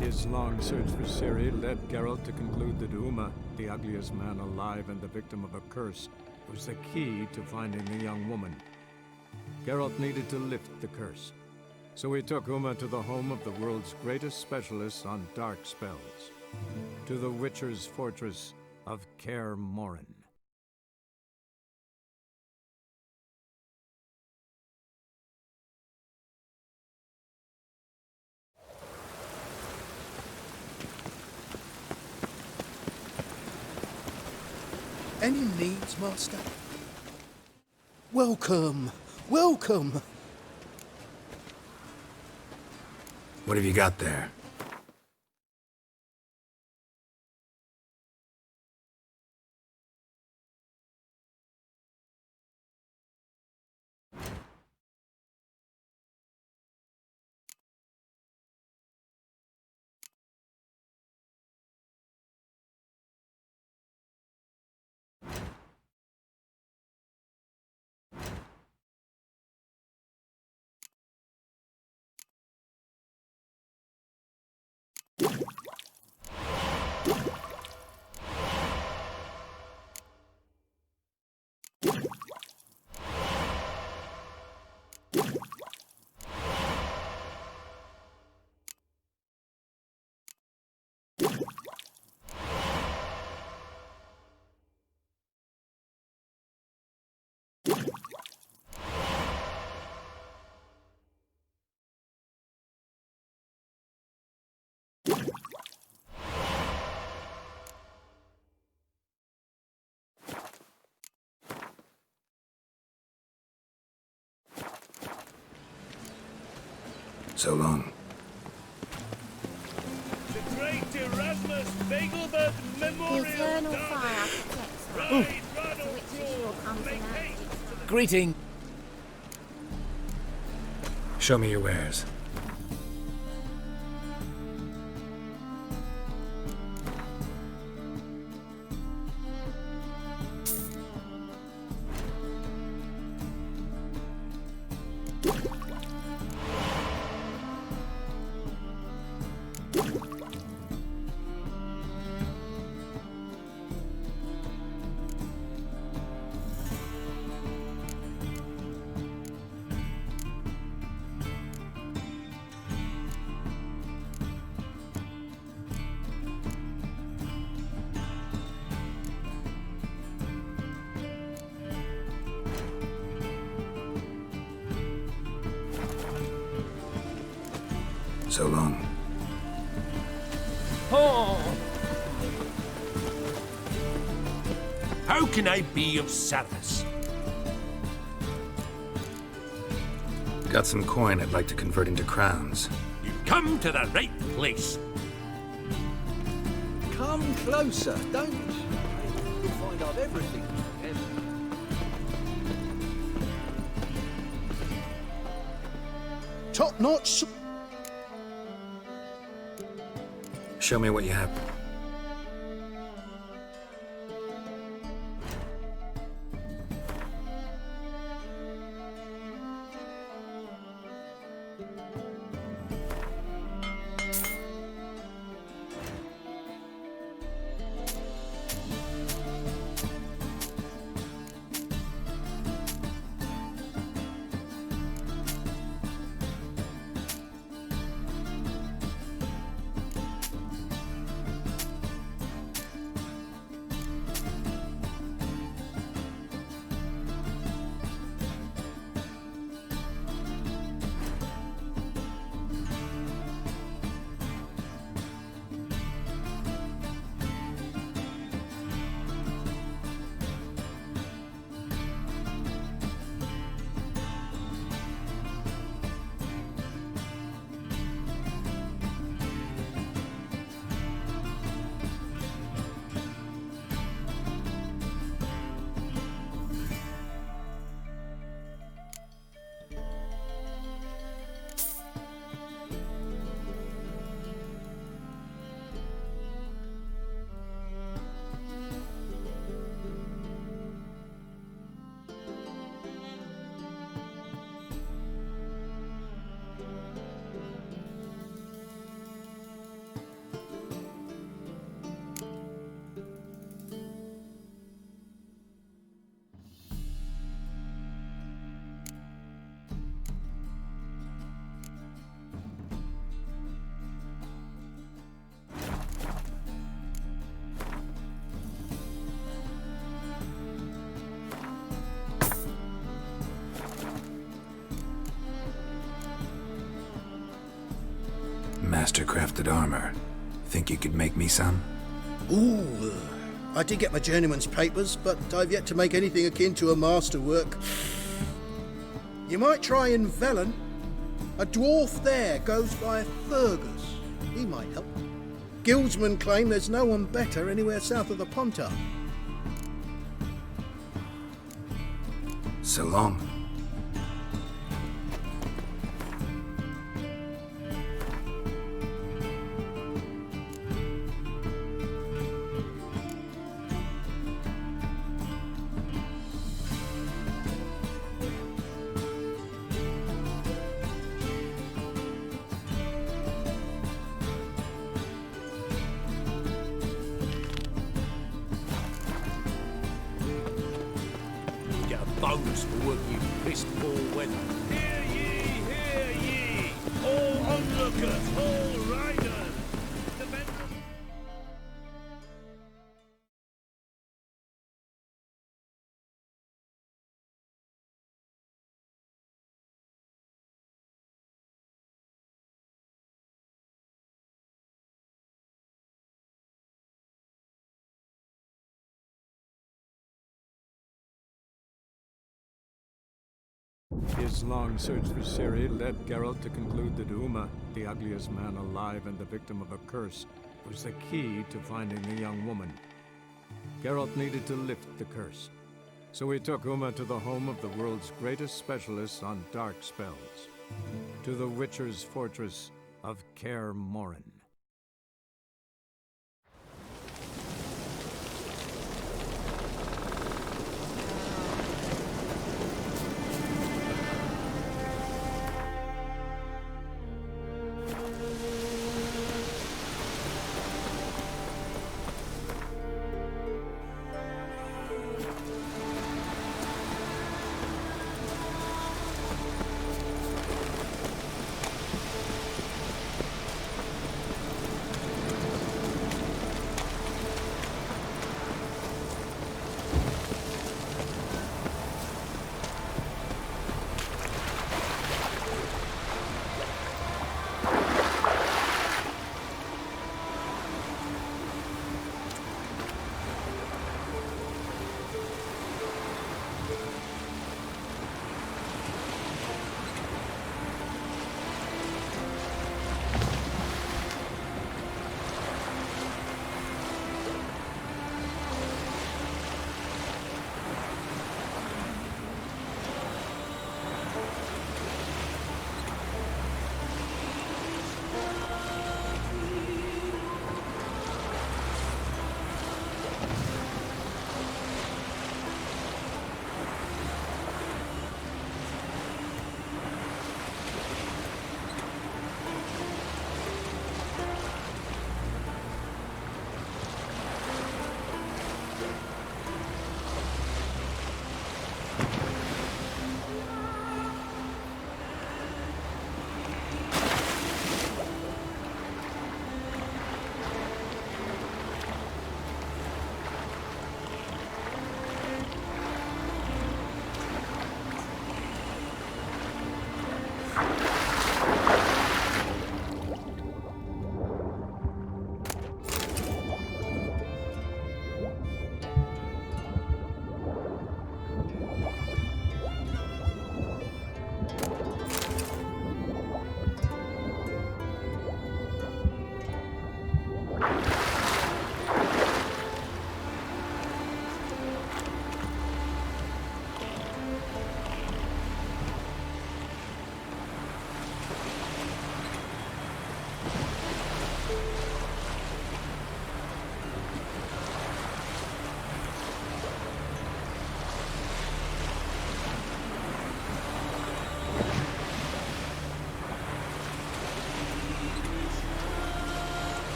His long search for Ciri led Geralt to conclude that Uma, the ugliest man alive and the victim of a curse, was the key to finding the young woman. Geralt needed to lift the curse, so he took Uma to the home of the world's greatest specialists on dark spells, to the Witcher's fortress of Kaer Morhen. Any needs, Master? Welcome, welcome. What have you got there? So long. The great Erasmus Begelbert The Memorial eternal Derby. fire protects us. Ride, To Ranulph which you will Roar. come Make tonight. haste to the Greeting. Show me your wares. So long. How can I be of service? Got some coin I'd like to convert into crowns. You've come to the right place. Come closer, don't you? You'll find I've everything. Top notch. Show me what you have. handcrafted armor. Think you could make me some? Ooh, I did get my journeyman's papers, but I've yet to make anything akin to a masterwork. You might try in Velen. A dwarf there goes by Thurgus. He might help. Guildsmen claim there's no one better anywhere south of the Pontar. So long. Get a bonus for working in piss poor weather. Hear ye, hear ye! All onlookers, all riders! The men of... His long search for Ciri led Geralt to conclude that Uma, the ugliest man alive and the victim of a curse, was the key to finding the young woman. Geralt needed to lift the curse, so he took Uma to the home of the world's greatest specialist on dark spells, to the Witcher's fortress of Kaer Morhen.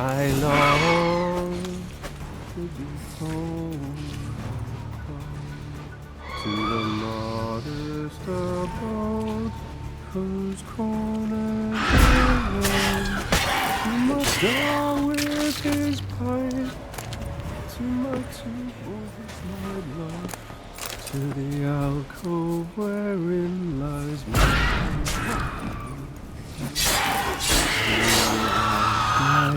I long to be home, to the modest abode whose corners are to my dog with his pipe, to my temple with my love, to the alcove wherein lies my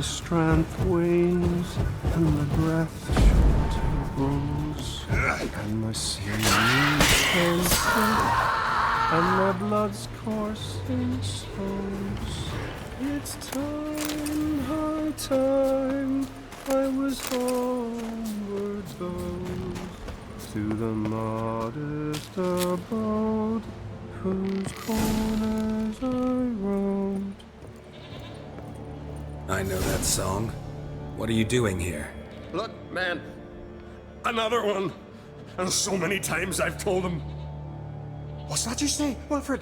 strength wanes, and my breath short grows, and my sinews tense, and my blood's coursing slows. It's time, high time, I was homeward bound, to the modest abode, whose corners I roamed. I know that song. What are you doing here? Look, man. Another one. And so many times I've told him. What's that you say, Wilfred?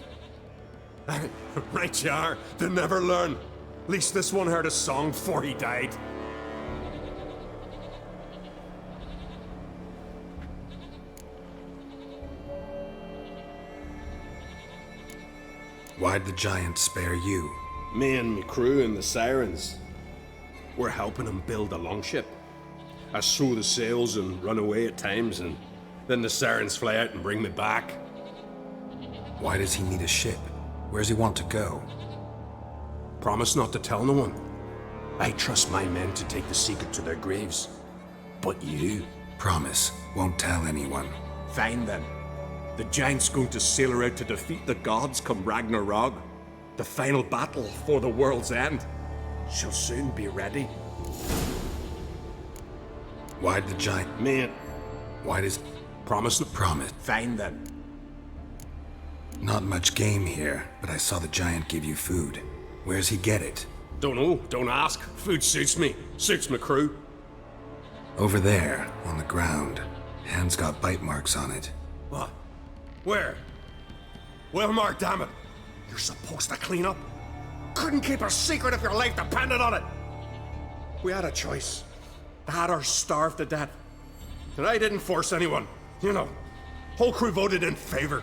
Right you are. They never learn. At least this one heard a song before he died. Why'd the giant spare you? Me and me crew and the Sirens. We're helping him build a longship. I sew the sails and run away at times, and then the Sirens fly out and bring me back. Why does he need a ship? Where's he want to go? Promise not to tell no one. I trust my men to take the secret to their graves. But you... Promise, won't tell anyone. Fine then. The giant's going to sail her out to defeat the gods come Ragnarok. The final battle for the world's end. She'll soon be ready. Why'd the giant... Mate. Why does... Promise? Promise. Fine then. Not much game here, but I saw the giant give you food. Where's he get it? Don't know, don't ask. Food suits me. Suits my crew. Over there, on the ground. Hand's got bite marks on it. What? Where? Wilmar, damn it. You're supposed to clean up. Couldn't keep a secret if your life depended on it. We had a choice. Had her starved to death. And I didn't force anyone. You know, whole crew voted in favor.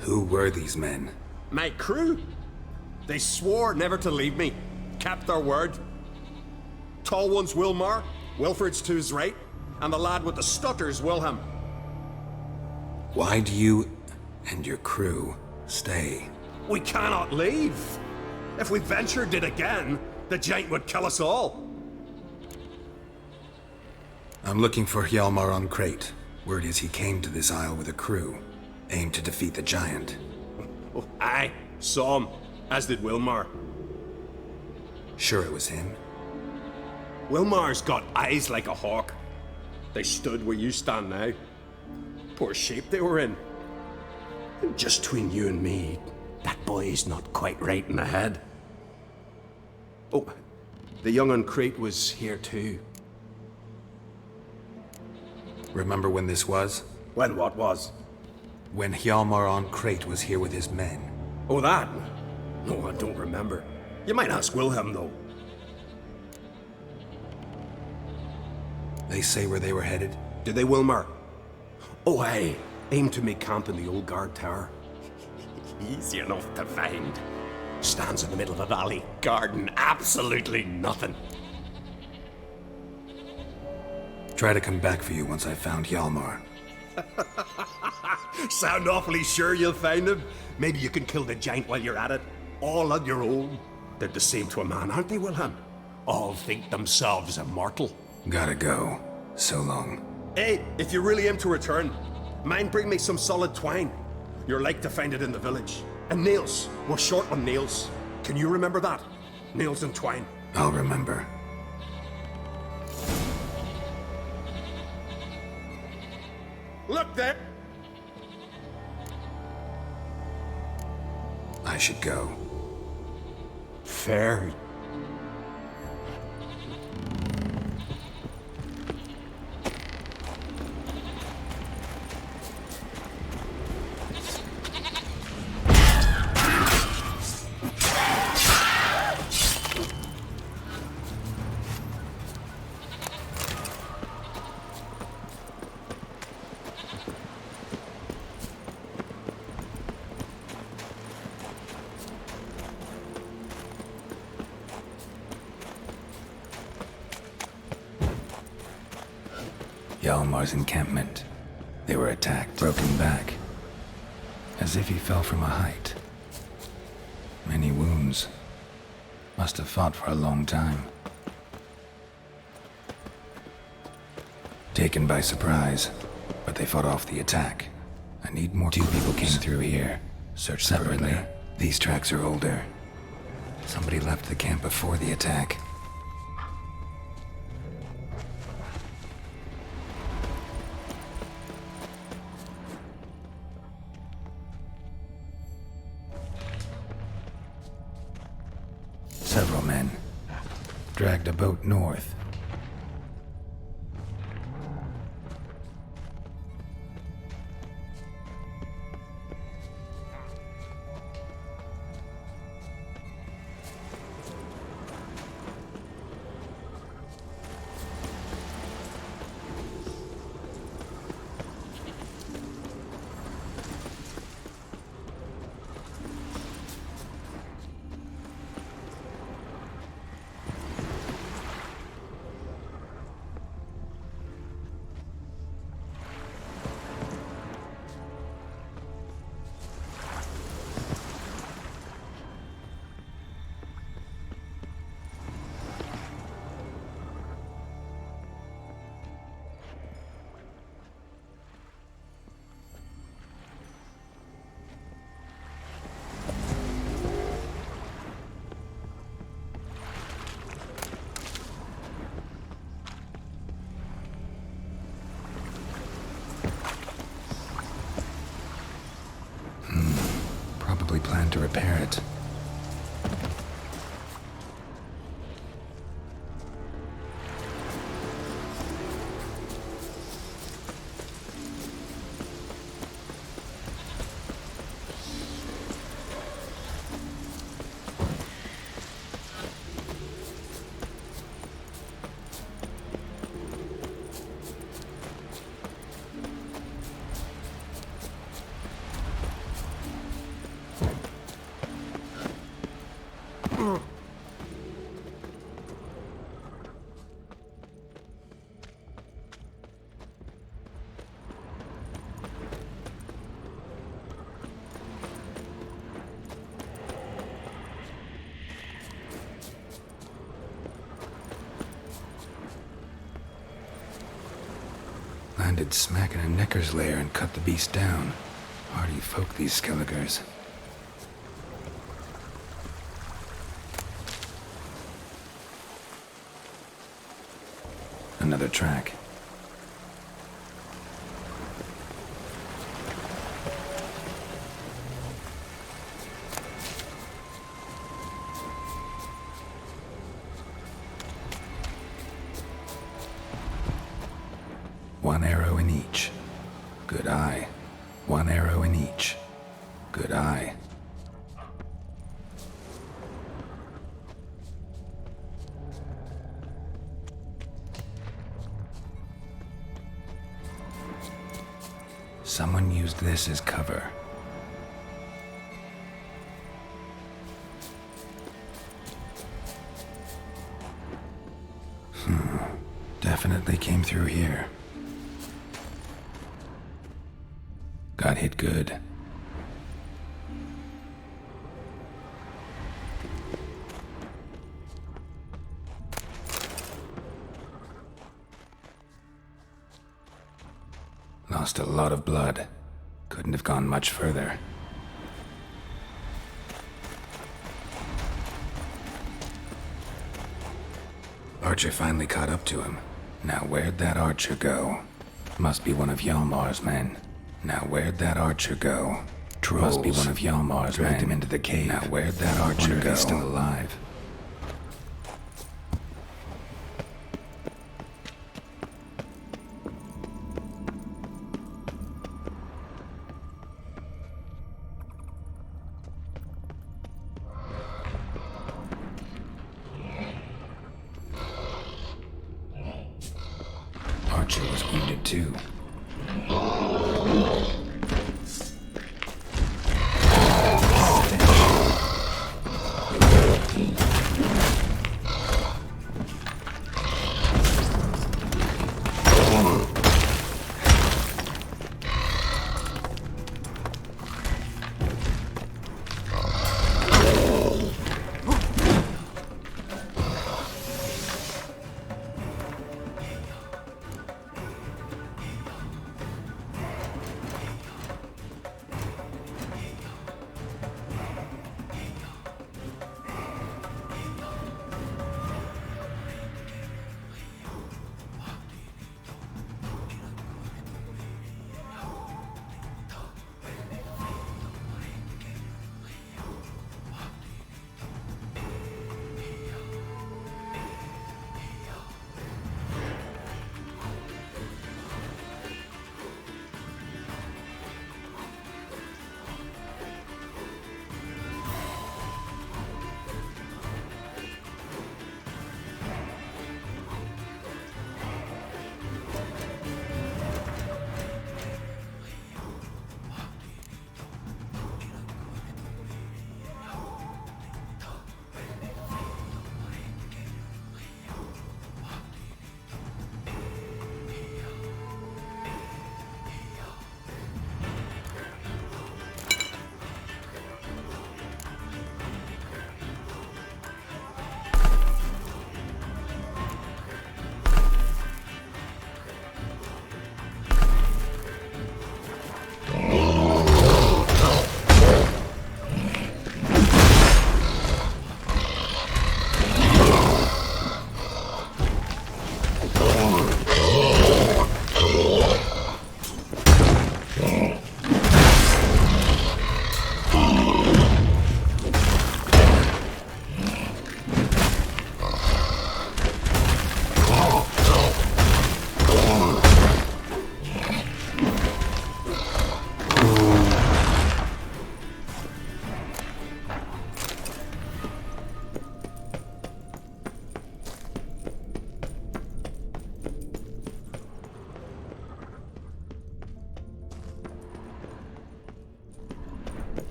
Who were these men? My crew. They swore never to leave me. Kept their word. Tall one's Wilmar. Wilfred's to his right. And the lad with the stutter's Wilhelm. Why do you and your crew stay? We cannot leave. If we ventured it again, the giant would kill us all. I'm looking for Hjalmar on Crate. Word is he came to this isle with a crew. Aimed to defeat the giant. Oh, aye, saw him. As did Wilmar. Sure it was him? Wilmar's got eyes like a hawk. They stood where you stand now. Poor shape they were in. And just between you and me, that boy's not quite right in the head. Oh, the young on Crate was here too. Remember when this was? When what was? When Hjalmar on Crate was here with his men. Oh, that? No, I don't remember. You might ask Wilhelm, though. They say where they were headed? Did they, Wilmar? Oh, aye. Aim to make camp in the old guard tower. Easy enough to find. Stands in the middle of a valley. Garden, absolutely nothing. Try to come back for you once I've found Hjalmar. Sound awfully sure you'll find him? Maybe you can kill the giant while you're at it. All on your own. They're the same to a man, aren't they, Wilhelm? All think themselves immortal. Gotta go. So long. Hey, if you really aim to return, mind bring me some solid twine. You're like to find it in the village. And nails. We're short on nails. Can you remember that? Nails and twine. I'll remember. Look there! I should go. Fair. Hjalmar's encampment. They were attacked, broken back, as if he fell from a height. Many wounds. Must have fought for a long time. Taken by surprise, but they fought off the attack. I need more. 2 people came through here. Searched separately. These tracks are older. Somebody left the camp before the attack. Several men dragged a boat north. Probably planned to repair it. Landed smack in a Necker's lair and cut the beast down. Hardy folk, these Skelligers. Another track. One arrow in each. Good eye. One arrow in each. Good eye. Someone used this as cover. Definitely came through here. Got hit good. Lost a lot of blood. Couldn't have gone much further. Archer finally caught up to him. Now where'd that archer go? Must be one of Hjalmar's men. Now where'd that archer go? Trolls. Must be one of Hjalmar's men. Dragged him into the cave. Now where'd that archer go? He's still alive. Archer was wounded too.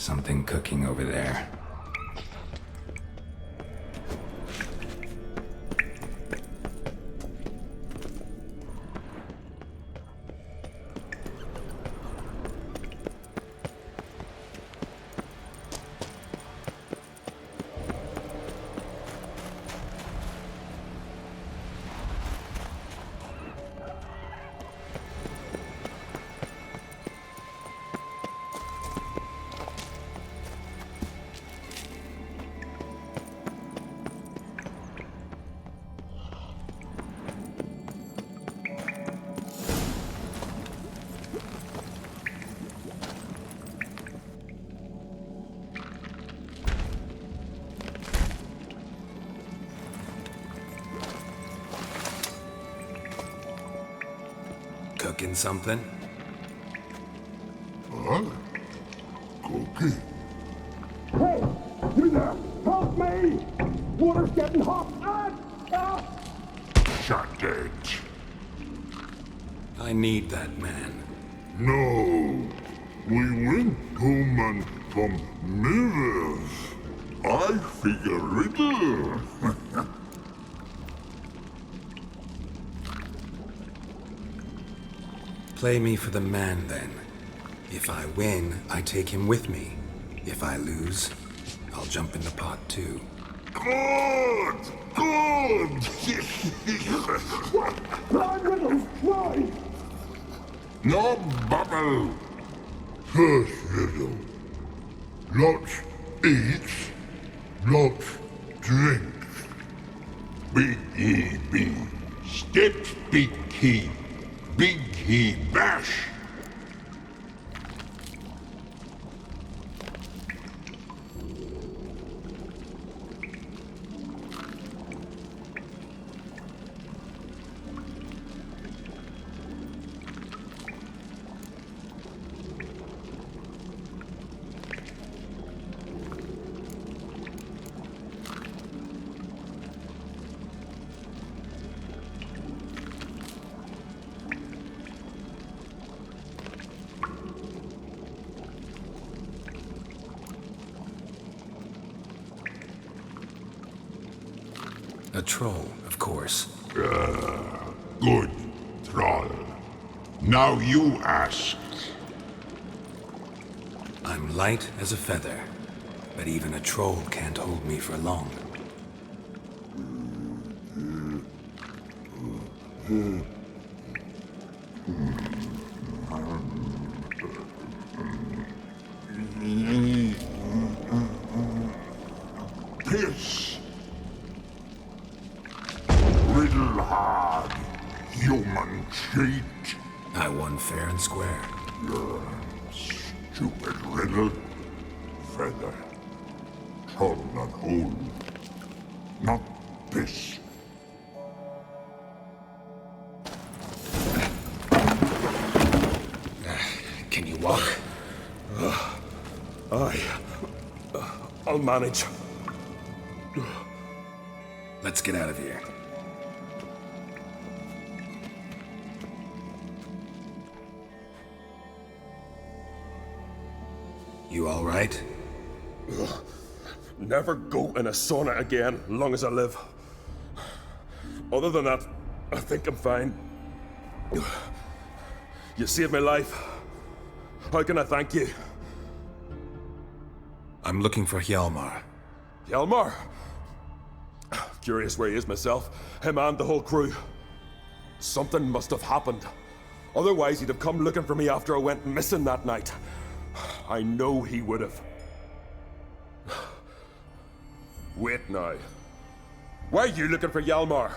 Something cooking over there. Cooking something? Huh? Cookie? Hey! You there! Help me! Water's getting hot! Shut it. I need that man. No. We went home and from mirrors. I figure riddle. Play me for the man, then. If I win, I take him with me. If I lose, I'll jump in the pot, too. Good! Good! Try riddles! Try! No bubble! First riddle. Lots eats, lots drinks. Big he be, steps big he bash. A troll, of course. Good, troll. Now you ask. I'm light as a feather, but even a troll can't hold me for long. Piss. Riddle hard, human cheat. I won fair and square. Stupid riddle. Feather. Troll not hold. Not piss. Can you walk? I'll manage. Let's get out of here. You all right? Never go in a sauna again, long as I live. Other than that, I think I'm fine. You saved my life. How can I thank you? I'm looking for Hjalmar. Hjalmar? Curious where he is myself. Him and the whole crew. Something must have happened. Otherwise, he'd have come looking for me after I went missing that night. I know he would have. Wait now. Why are you looking for Hjalmar?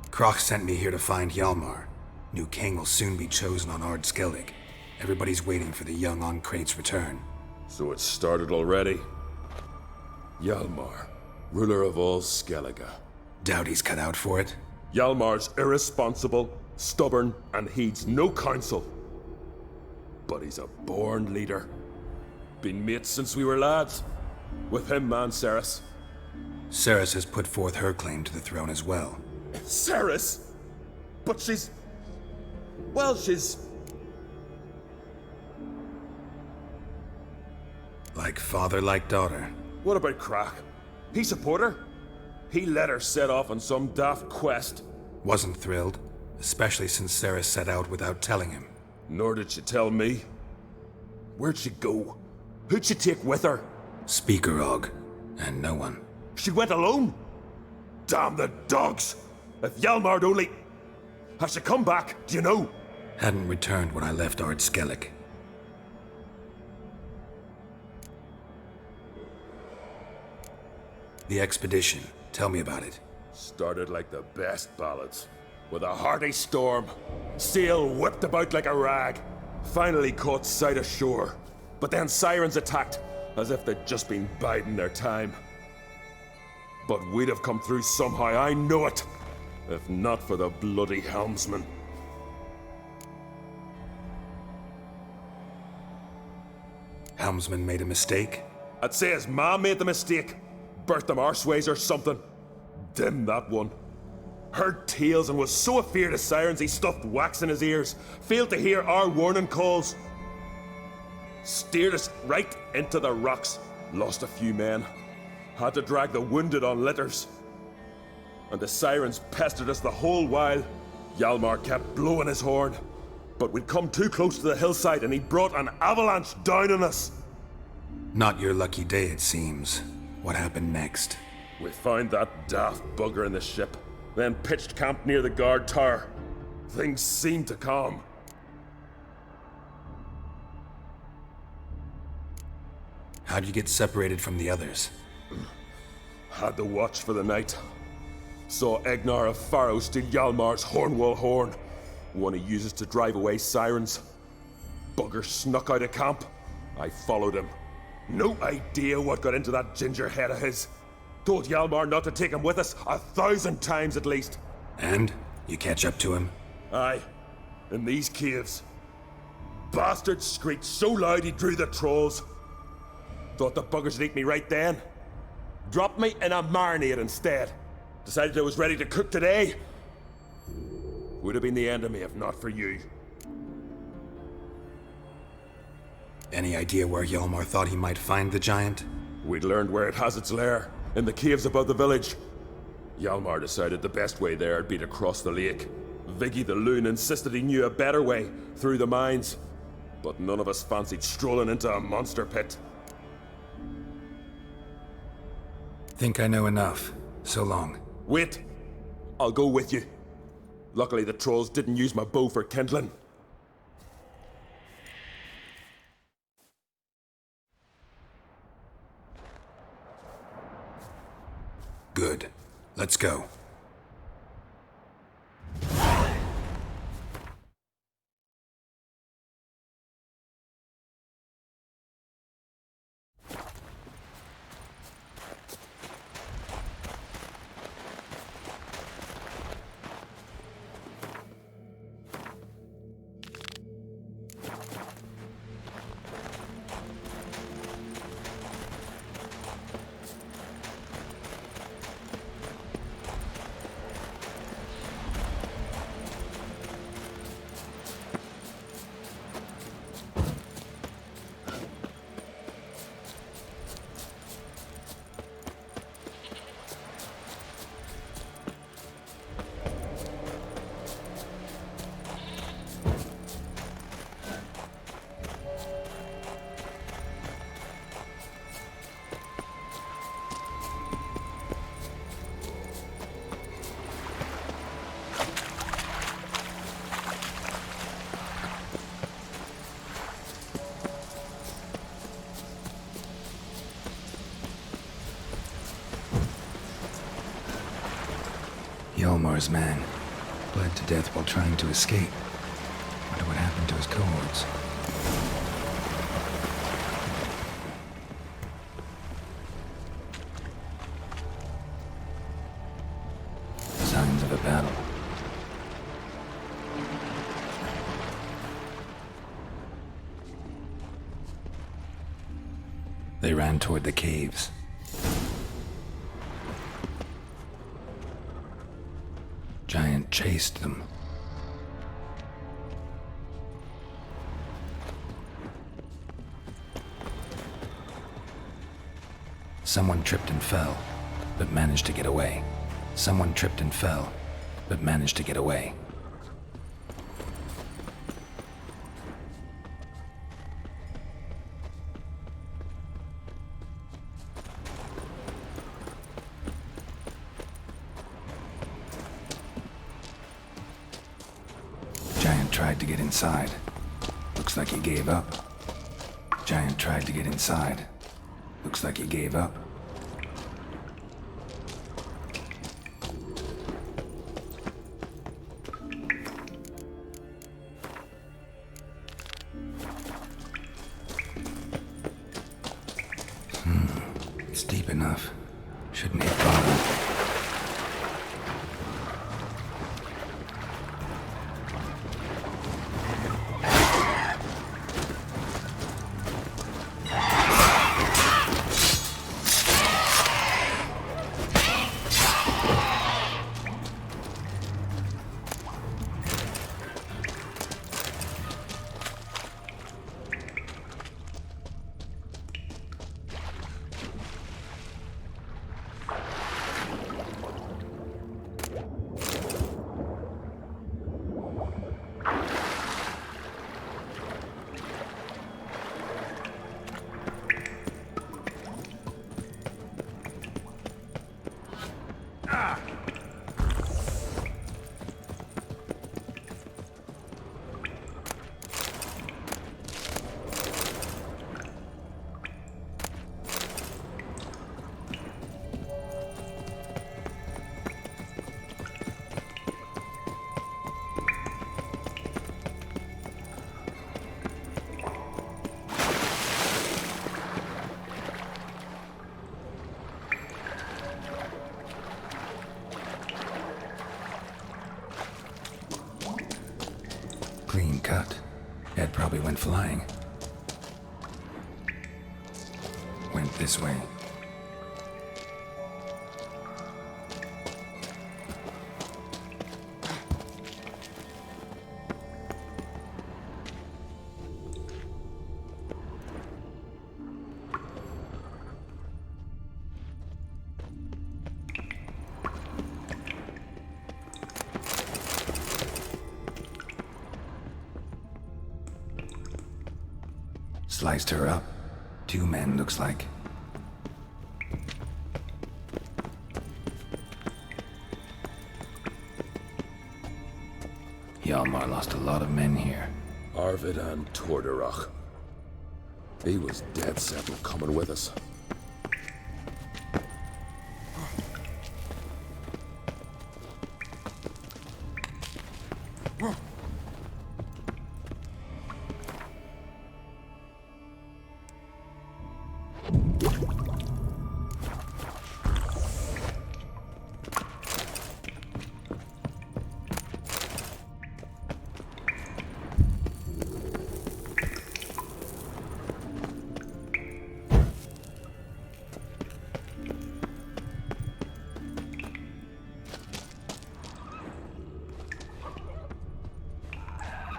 Kroch sent me here to find Hjalmar. New king will soon be chosen on Ard Skellig. Everybody's waiting for the young Ancrate's return. So it's started already. Hjalmar, ruler of all Skellige. Doubt he's cut out for it. Hjalmar's irresponsible, stubborn, and heeds no counsel. But he's a born leader. Been mates since we were lads. With him and Cerys. Cerys has put forth her claim to the throne as well. Cerys? But she's... Well, she's... Like father, like daughter. What about Crack? He support her? He let her set off on some daft quest. Wasn't thrilled, especially since Sarah set out without telling him. Nor did she tell me. Where'd she go? Who'd she take with her? Speaker Og, and no one. She went alone? Damn the dogs! If Hjalmar'd only... Has she come back, do you know? Hadn't returned when I left Ard Skellig. The expedition. Tell me about it. Started like the best ballads. With a hearty storm. Sail whipped about like a rag. Finally caught sight of shore. But then sirens attacked, as if they'd just been biding their time. But we'd have come through somehow, I know it. If not for the bloody helmsman. Helmsman made a mistake? I'd say his ma made the mistake. Birthed them arseways or something. Dim that one. Heard tales and was so afeard of sirens he stuffed wax in his ears. Failed to hear our warning calls. Steered us right into the rocks. Lost a few men. Had to drag the wounded on litters. And the sirens pestered us the whole while. Hjalmar kept blowing his horn. But we'd come too close to the hillside and he brought an avalanche down on us. Not your lucky day, it seems. What happened next? We found that daft bugger in the ship, then pitched camp near the guard tower. Things seemed to calm. How'd you get separated from the others? Had to watch for the night. Saw Egnar of Faro steal Hjalmar's Hornwall horn, one he uses to drive away sirens. Bugger snuck out of camp. I followed him. No idea what got into that ginger head of his. Told Hjalmar not to take him with us 1,000 times at least. And? You catch up to him? Aye. In these caves. Bastard screeched so loud he drew the trolls. Thought the buggers would eat me right then. Dropped me in a marinade instead. Decided I was ready to cook today. Would have been the end of me if not for you. Any idea where Hjalmar thought he might find the giant? We'd learned where it has its lair, in the caves above the village. Hjalmar decided the best way there would be to cross the lake. Viggy the loon insisted he knew a better way, through the mines. But none of us fancied strolling into a monster pit. Think I know enough. So long. Wait. I'll go with you. Luckily the trolls didn't use my bow for kindling. Good. Let's go. Hjalmar's man. Bled to death while trying to escape. Wonder what happened to his cohorts. Signs of a battle. They ran toward the caves. Giant chased them. Someone tripped and fell, but managed to get away. Someone tripped and fell, but managed to get away. Giant tried to get inside. Looks like he gave up. Giant tried to get inside. Looks like he gave up. It's deep enough. Shouldn't hit bottom. Clean cut. Head probably went flying. Went this way. Sliced her up. 2 men, looks like. Hjalmar lost a lot of men here. Arvid and Torderach. He was dead set on coming with us.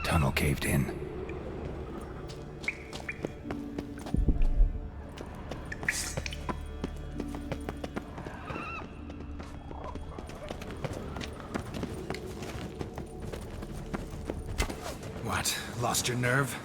Tunnel caved in. What? Lost your nerve?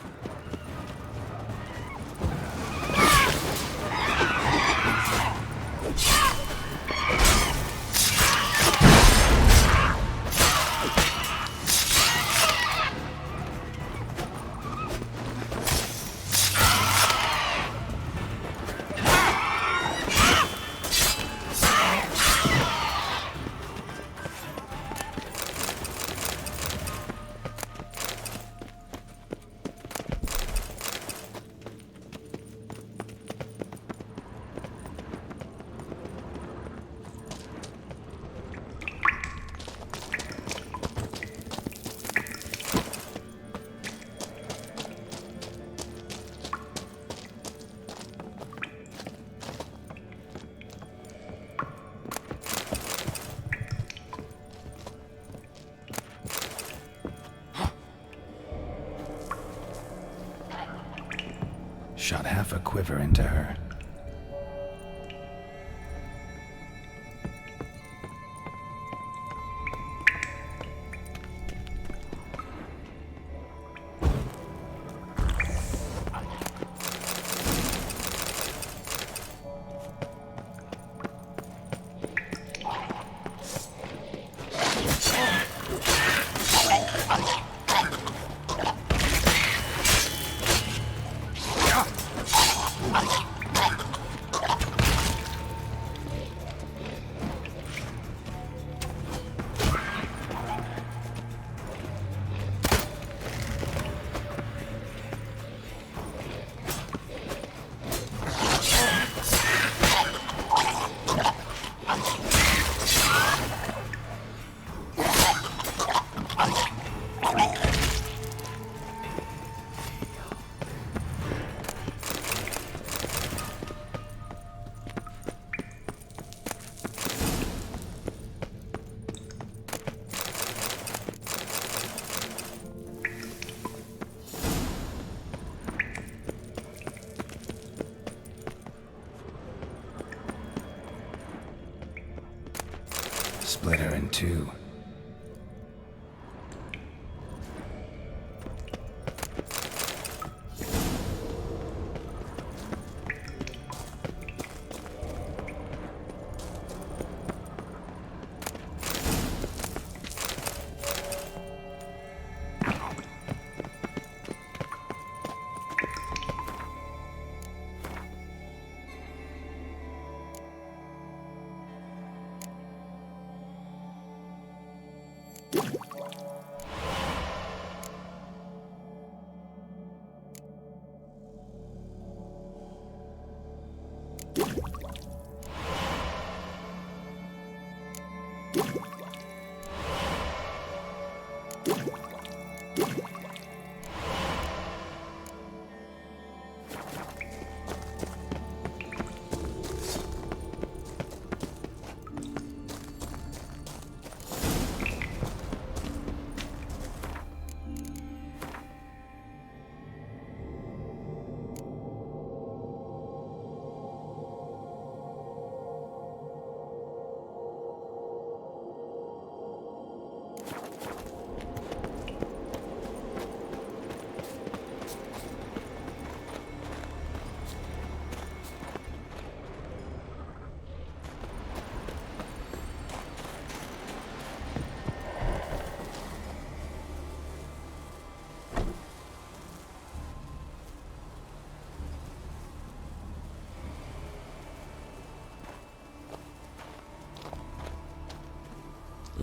Shot half a quiver into her. split her in two.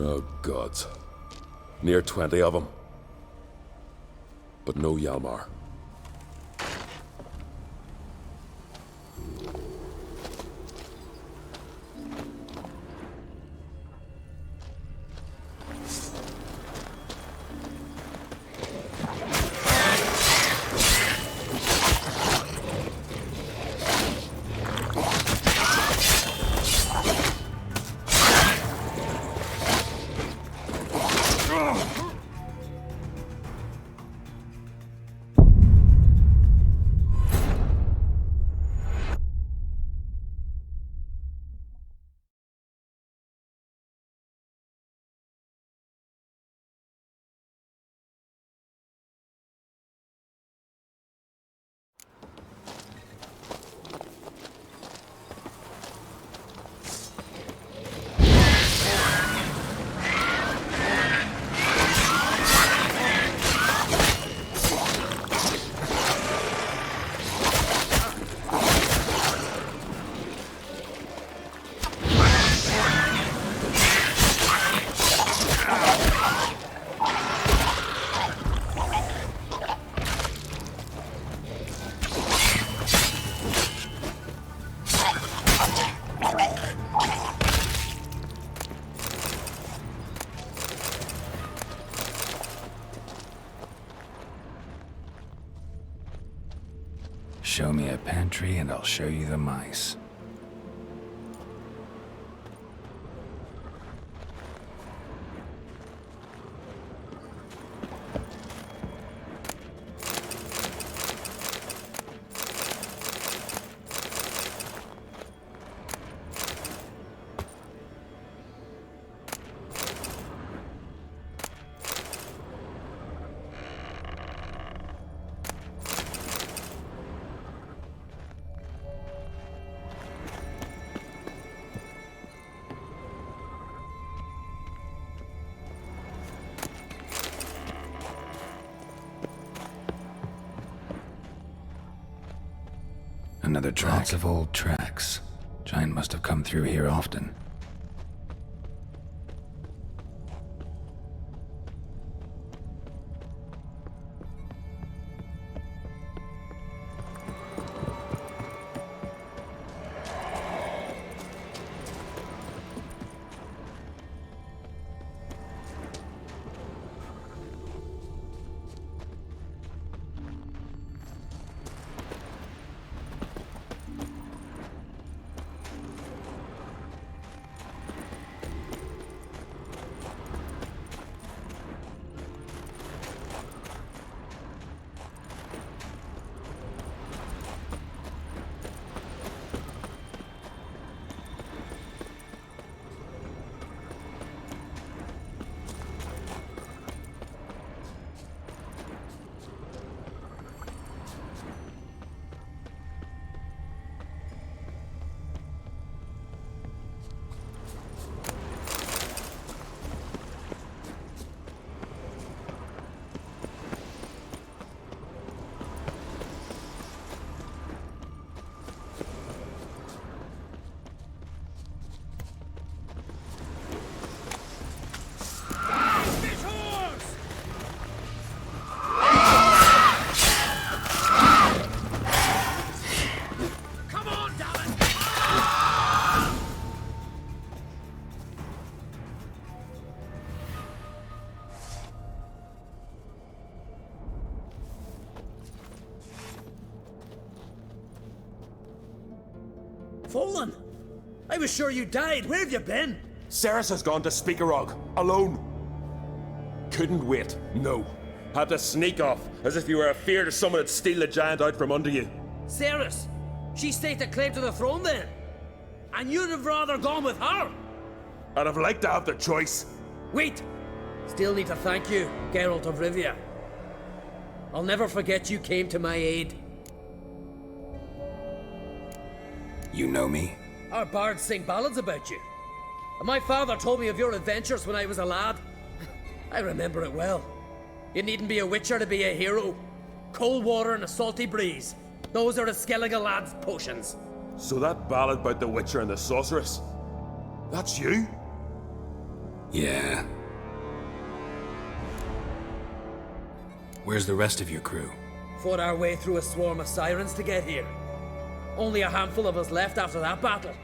Oh, gods. Near 20 of them. But no Hjalmar. Show me a pantry and I'll show you the mice. Another track. Lots of old tracks. Giant must have come through here often. Fallen? I was sure you died. Where have you been? Ceres has gone to Speakerog, alone. Couldn't wait, no. Had to sneak off, as if you were afeard that someone would steal the giant out from under you. Ceres? She staked a claim to the throne then? And you'd have rather gone with her? I'd have liked to have the choice. Wait! Still need to thank you, Geralt of Rivia. I'll never forget you came to my aid. You know me? Our bards sing ballads about you. And my father told me of your adventures when I was a lad. I remember it well. You needn't be a witcher to be a hero. Cold water and a salty breeze. Those are a Skellige lad's potions. So that ballad about the Witcher and the Sorceress, that's you? Yeah. Where's the rest of your crew? Fought our way through a swarm of sirens to get here. Only a handful of us left after that battle.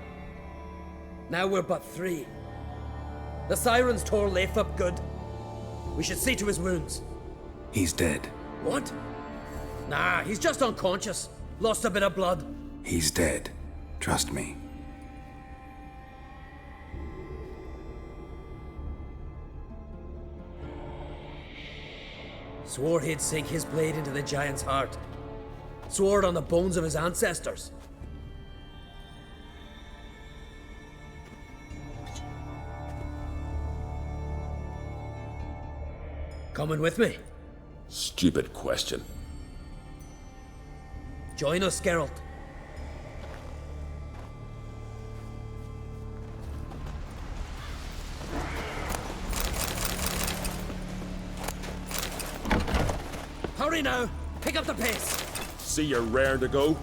Now we're but 3. The sirens tore Leif up good. We should see to his wounds. He's dead. What? Nah, he's just unconscious. Lost a bit of blood. He's dead. Trust me. Swore he'd sink his blade into the giant's heart. Swore it on the bones of his ancestors. Coming with me? Stupid question. Join us, Geralt. Hurry now! Pick up the pace! See you're raring to go?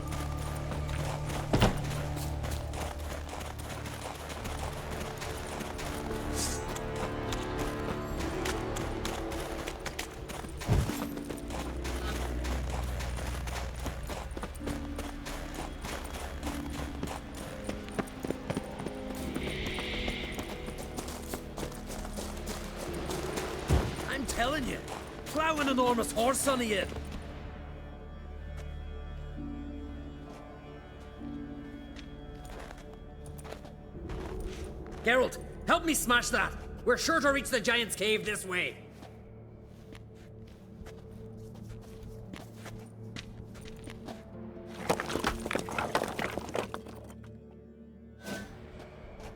I'm telling you, plow an enormous horse on you. Geralt, help me smash that. We're sure to reach the giant's cave this way.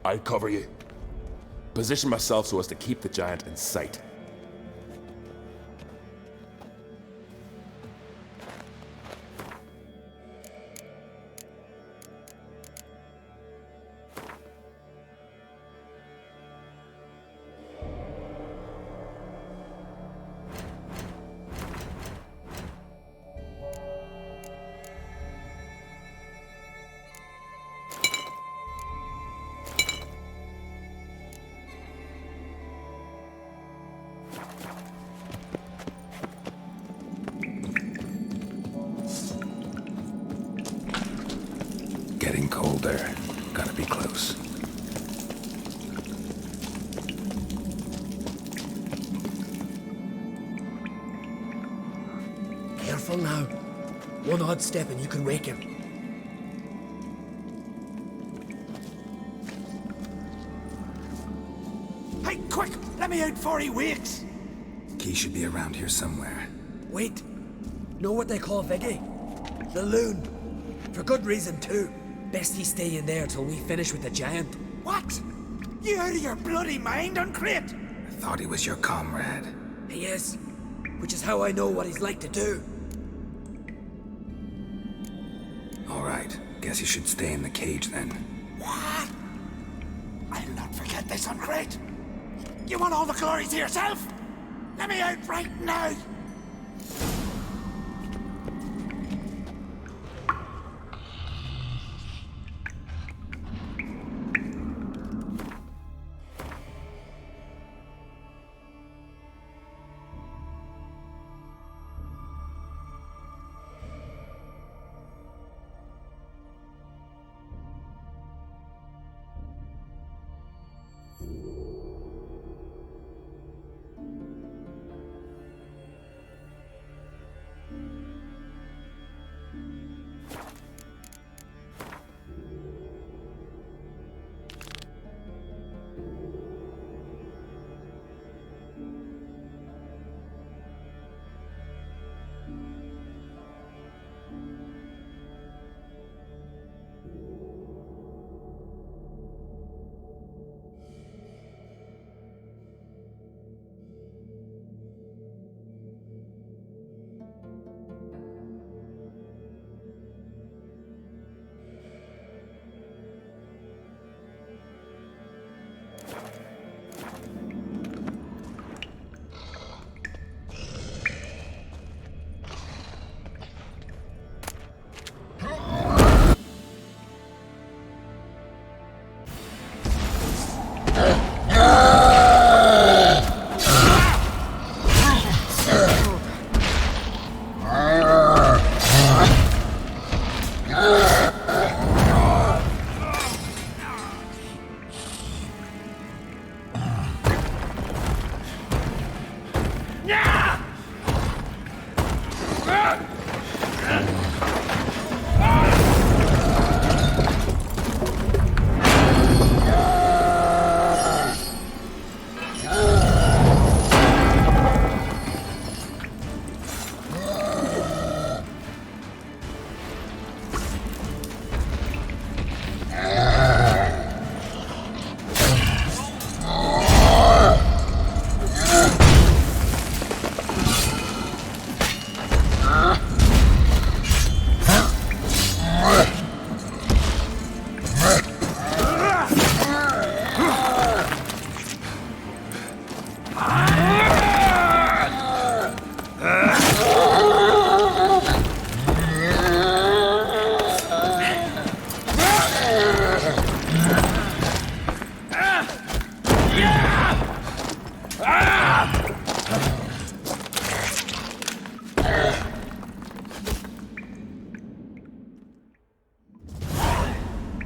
I'll cover you. Position myself so as to keep the giant in sight. Getting colder. Gotta be close. Careful now. One odd step and you can wake him. Hey, quick! Let me out before he wakes! Key should be around here somewhere. Wait. Know what they call Viggy? The loon. For good reason, too. Best he stay in there till we finish with the giant. What? You out of your bloody mind, Uncrate? I thought he was your comrade. He is. Which is how I know what he's like to do. Alright, guess you should stay in the cage then. What? I'll not forget this, Uncrate. You want all the glory to yourself? Let me out right now!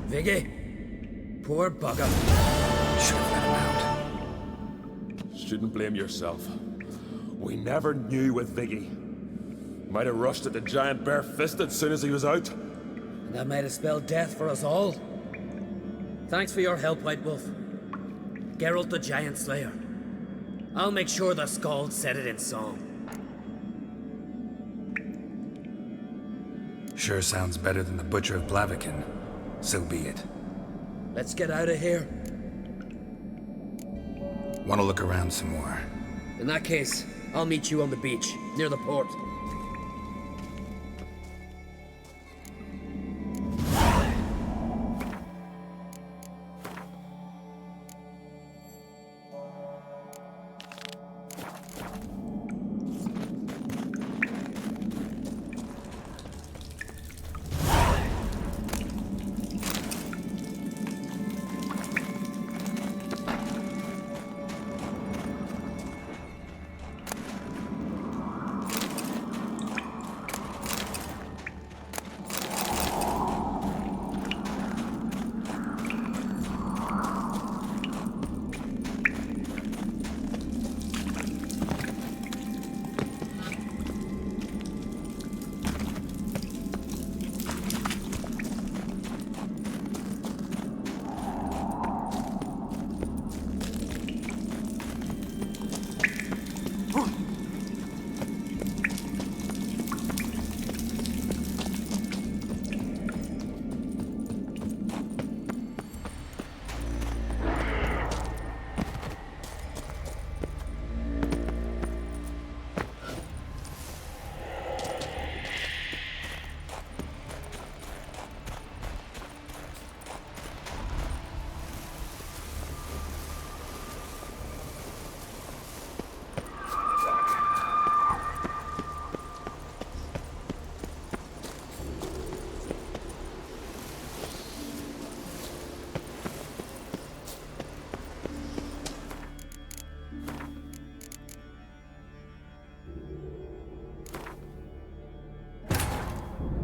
Viggy, poor bugger. Should have let him out. Shouldn't blame yourself. We never knew with Viggy. Might have rushed at the giant bare-fisted soon as he was out. And that might have spelled death for us all. Thanks for your help, White Wolf. Geralt the Giant Slayer. I'll make sure the Skald said it in song. Sure sounds better than the Butcher of Blaviken. So be it. Let's get out of here. Want to look around some more? In that case, I'll meet you on the beach, near the port.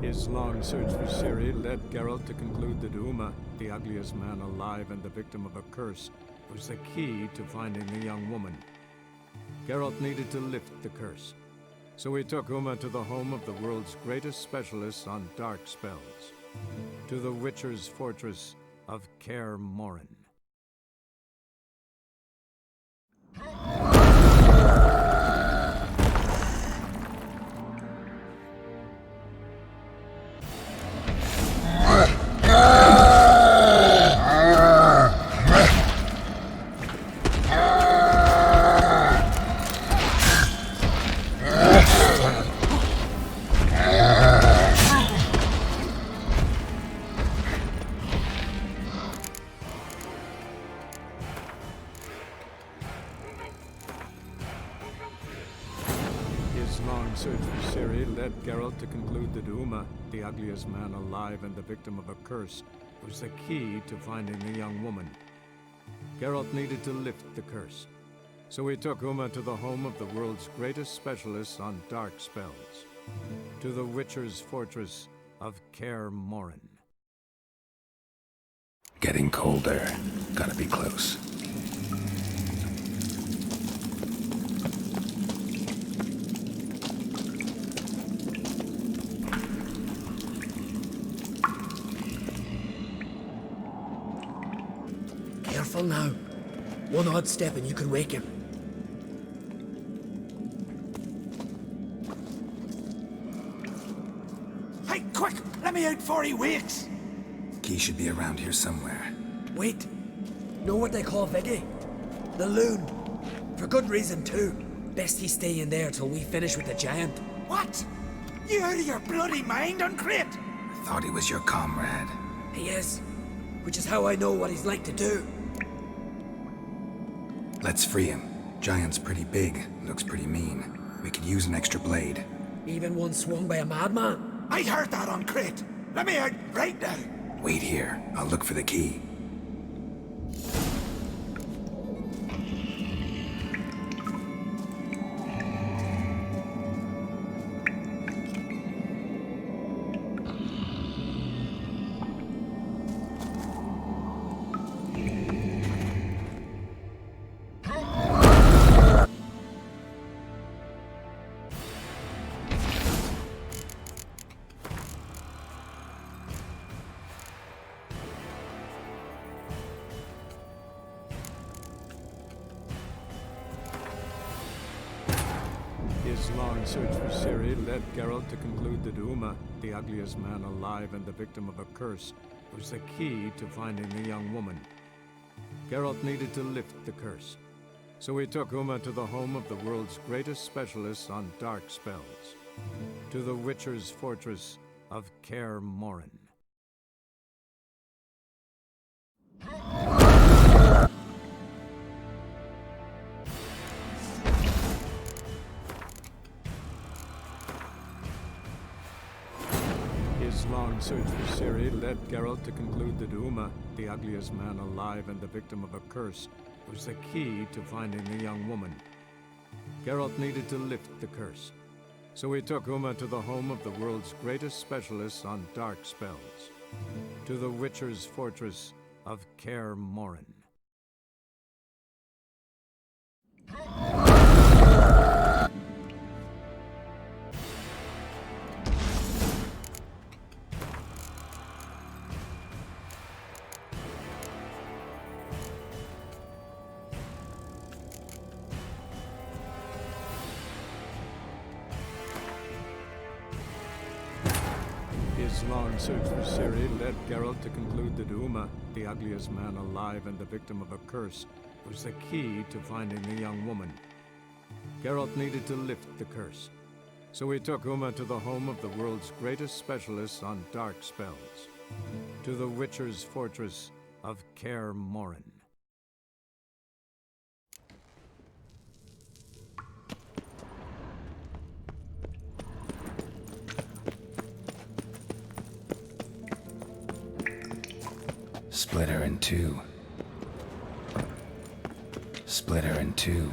His long search for Ciri led Geralt to conclude that Uma, the ugliest man alive and the victim of a curse, was the key to finding the young woman. Geralt needed to lift the curse, so he took Uma to the home of the world's greatest specialist on dark spells, to the Witcher's fortress of Kaer Morhen. His long search for Ciri led Geralt to conclude that Uma, the ugliest man alive and the victim of a curse, was the key to finding the young woman. Geralt needed to lift the curse. So he took Uma to the home of the world's greatest specialists on dark spells. To the Witcher's fortress of Kaer Morhen. Getting colder. Gotta be close. Careful now. One odd step and you can wake him. Hey, quick! Let me out before he wakes! Key should be around here somewhere. Wait. Know what they call Viggy? The loon. For good reason, too. Best he stay in there till we finish with the giant. What? You out of your bloody mind, Uncrate? Thought he was your comrade. He is. Which is how I know what he's like to do. Let's free him. Giant's pretty big, looks pretty mean. We could use an extra blade. Even one swung by a madman. I heard that, Uncrate. Let me out right now. Wait here. I'll look for the key. His long search for Ciri led Geralt to conclude that Uma, the ugliest man alive and the victim of a curse, was the key to finding the young woman. Geralt needed to lift the curse. So he took Uma to the home of the world's greatest specialists on dark spells. To the Witcher's fortress of Kaer Morhen. His long search for Ciri led Geralt to conclude that Uma, the ugliest man alive and the victim of a curse, was the key to finding the young woman. Geralt needed to lift the curse. So he took Uma to the home of the world's greatest specialists on dark spells. To the Witcher's fortress of Kaer Morhen. His long search for Ciri led Geralt to conclude that Uma, the ugliest man alive and the victim of a curse, was the key to finding the young woman. Geralt needed to lift the curse. So he took Uma to the home of the world's greatest specialists on dark spells. To the Witcher's fortress of Kaer Morhen. Split her in two. Split her in two.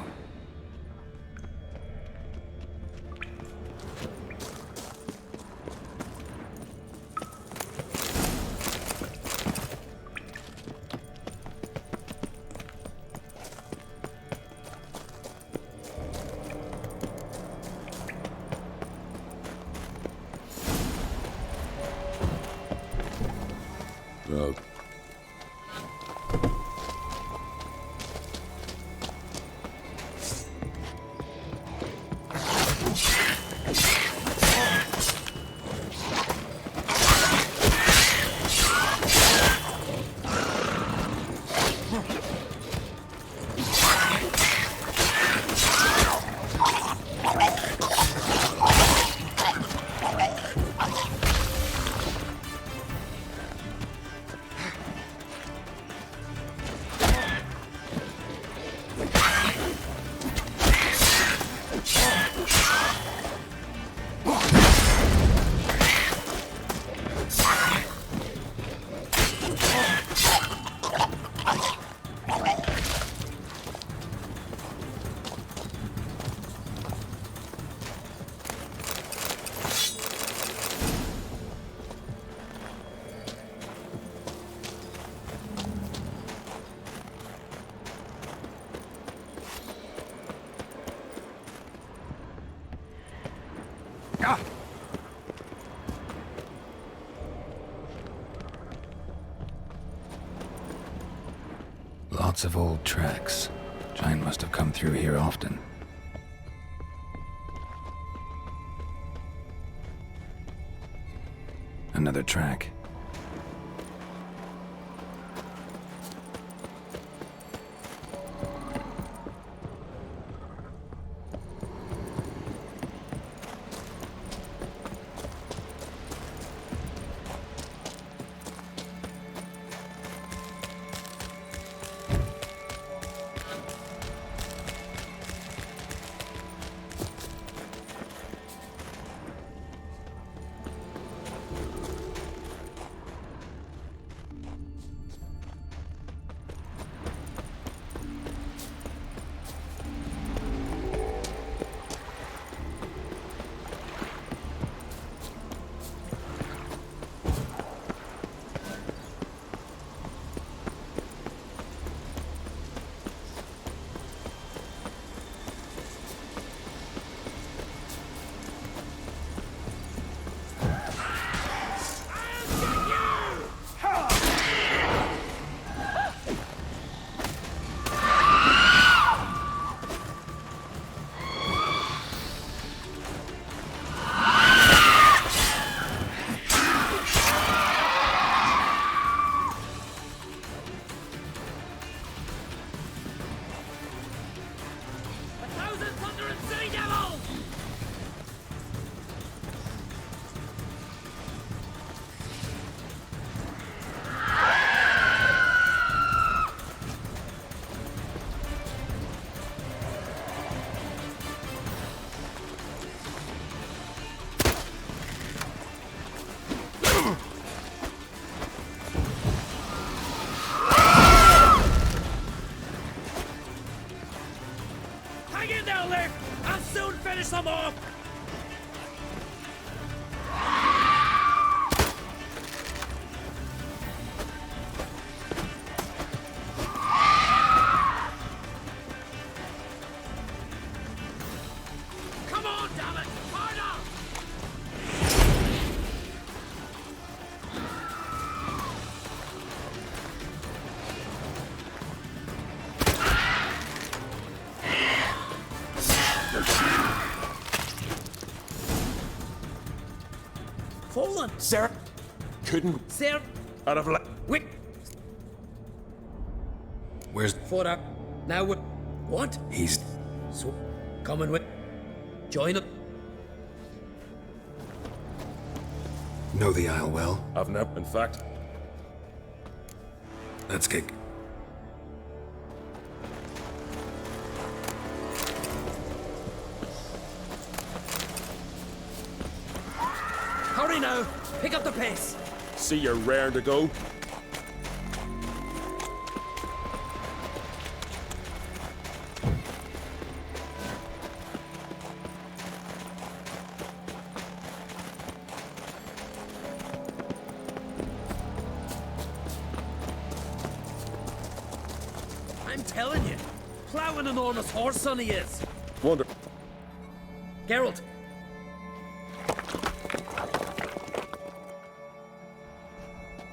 No. Lots of old tracks. Giant must have come through here often. Another track. Some off! Come on, damn it! Harder! Fallen! Sarah couldn't. Sir! Out of Wait! Where's... For up. Now what? What? He's... So, coming with. Join it. Know the Isle well? I've never, in fact. Let's get... Hurry now! Pick up the pace! See you're raring to go. I'm telling you, plow an enormous horse son he is. Wonder. Geralt,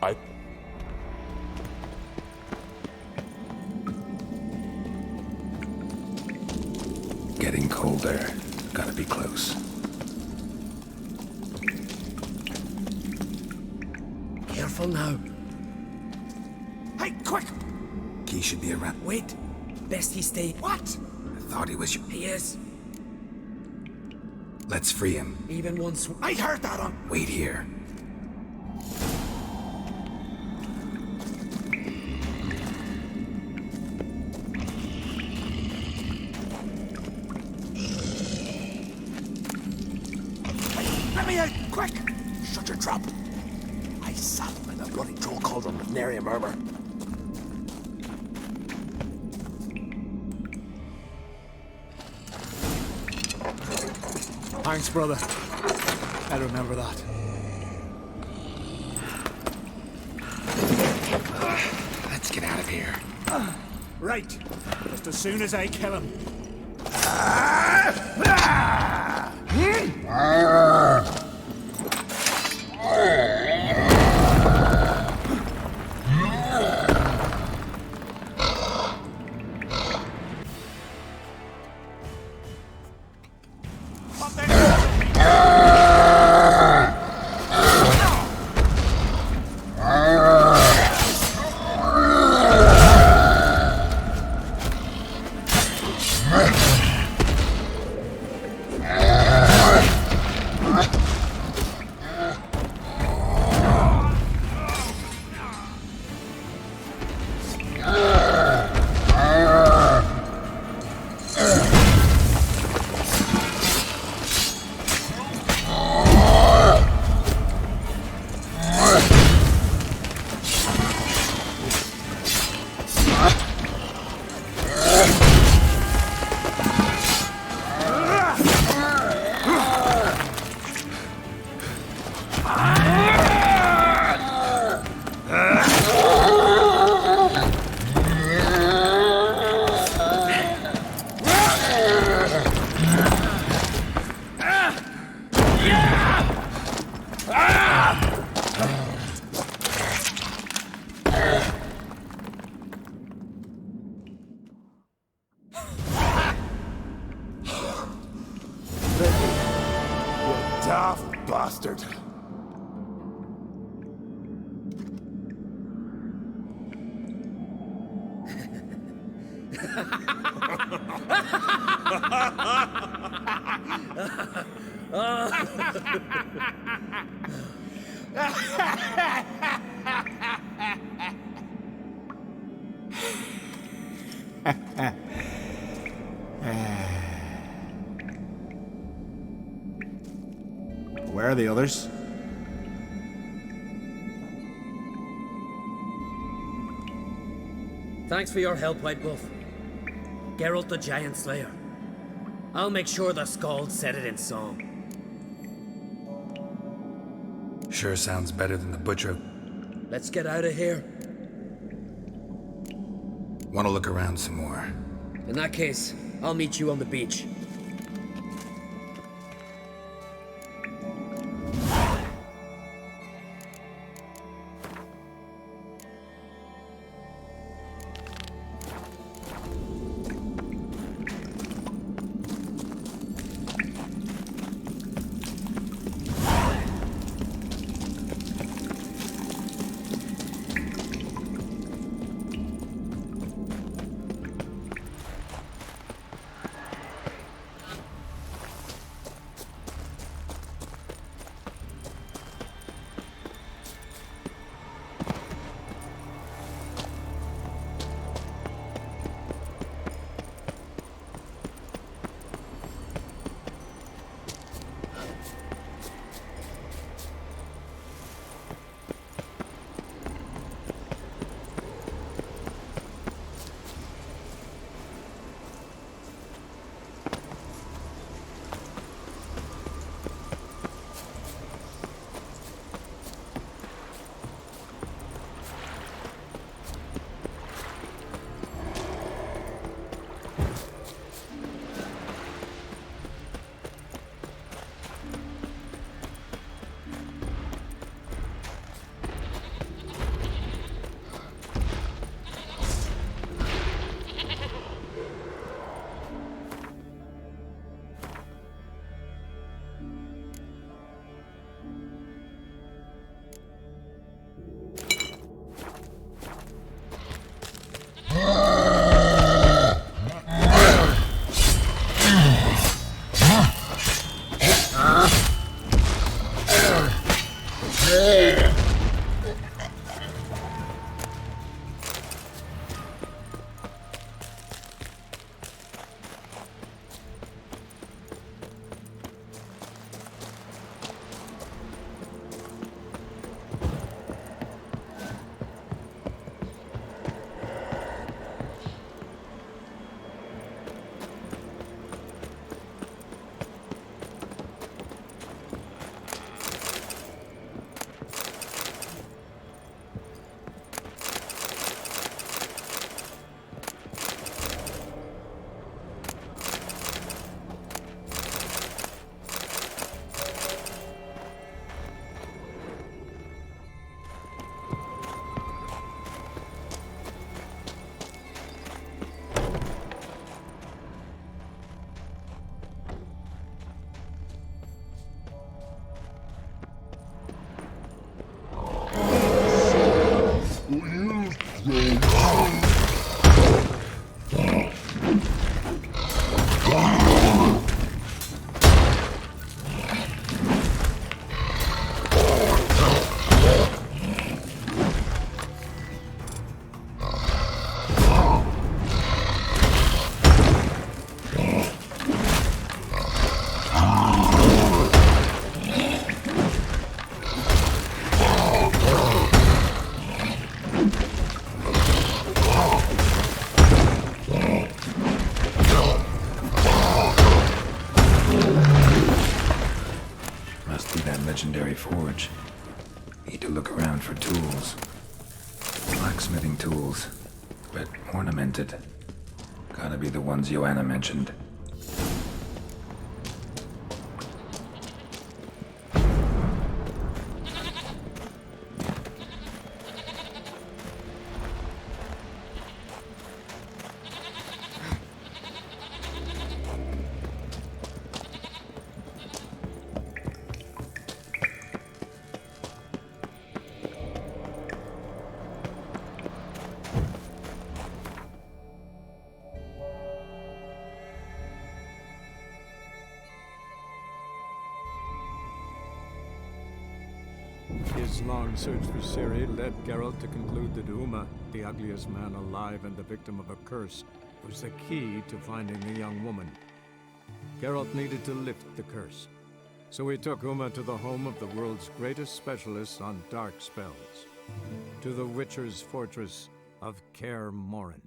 I... Getting colder. Gotta be close. careful now. Hey, quick! Key should be around. Wait. Best he stay. What? I thought he was... He is. Let's free him. Even once. I heard that on. Wait here. Let me out! Quick! Shut your trap! I sat by the bloody troll cauldron with nary a murmur. Thanks, brother. I remember that. Let's get out of here. Right. Just as soon as I kill him. Where are the others? Thanks for your help, White Wolf. Geralt the Giant Slayer. I'll make sure the Skald said it in song. Sure sounds better than the butcher. Let's get out of here. Want to look around some more? In that case, I'll meet you on the beach. legendary forge. Need to look around for tools. Blacksmithing tools, but ornamented. Gotta be the ones Joanna mentioned. This long search for Ciri led Geralt to conclude that Uma, the ugliest man alive and the victim of a curse, was the key to finding the young woman. Geralt needed to lift the curse, so he took Uma to the home of the world's greatest specialist on dark spells, to the Witcher's fortress of Kaer Morhen.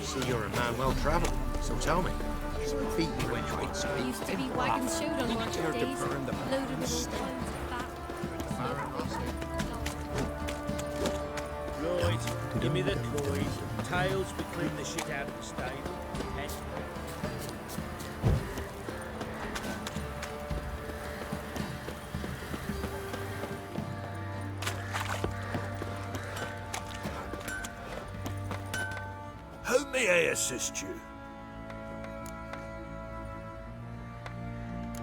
See, you're a man well travelled, so tell me. Beat me when you're in Used to be wagon shoot on one of days, loaded with all kinds of fat. Right, give me the toys. Tails, we clean the shit out of the stable. Head. How may I assist you?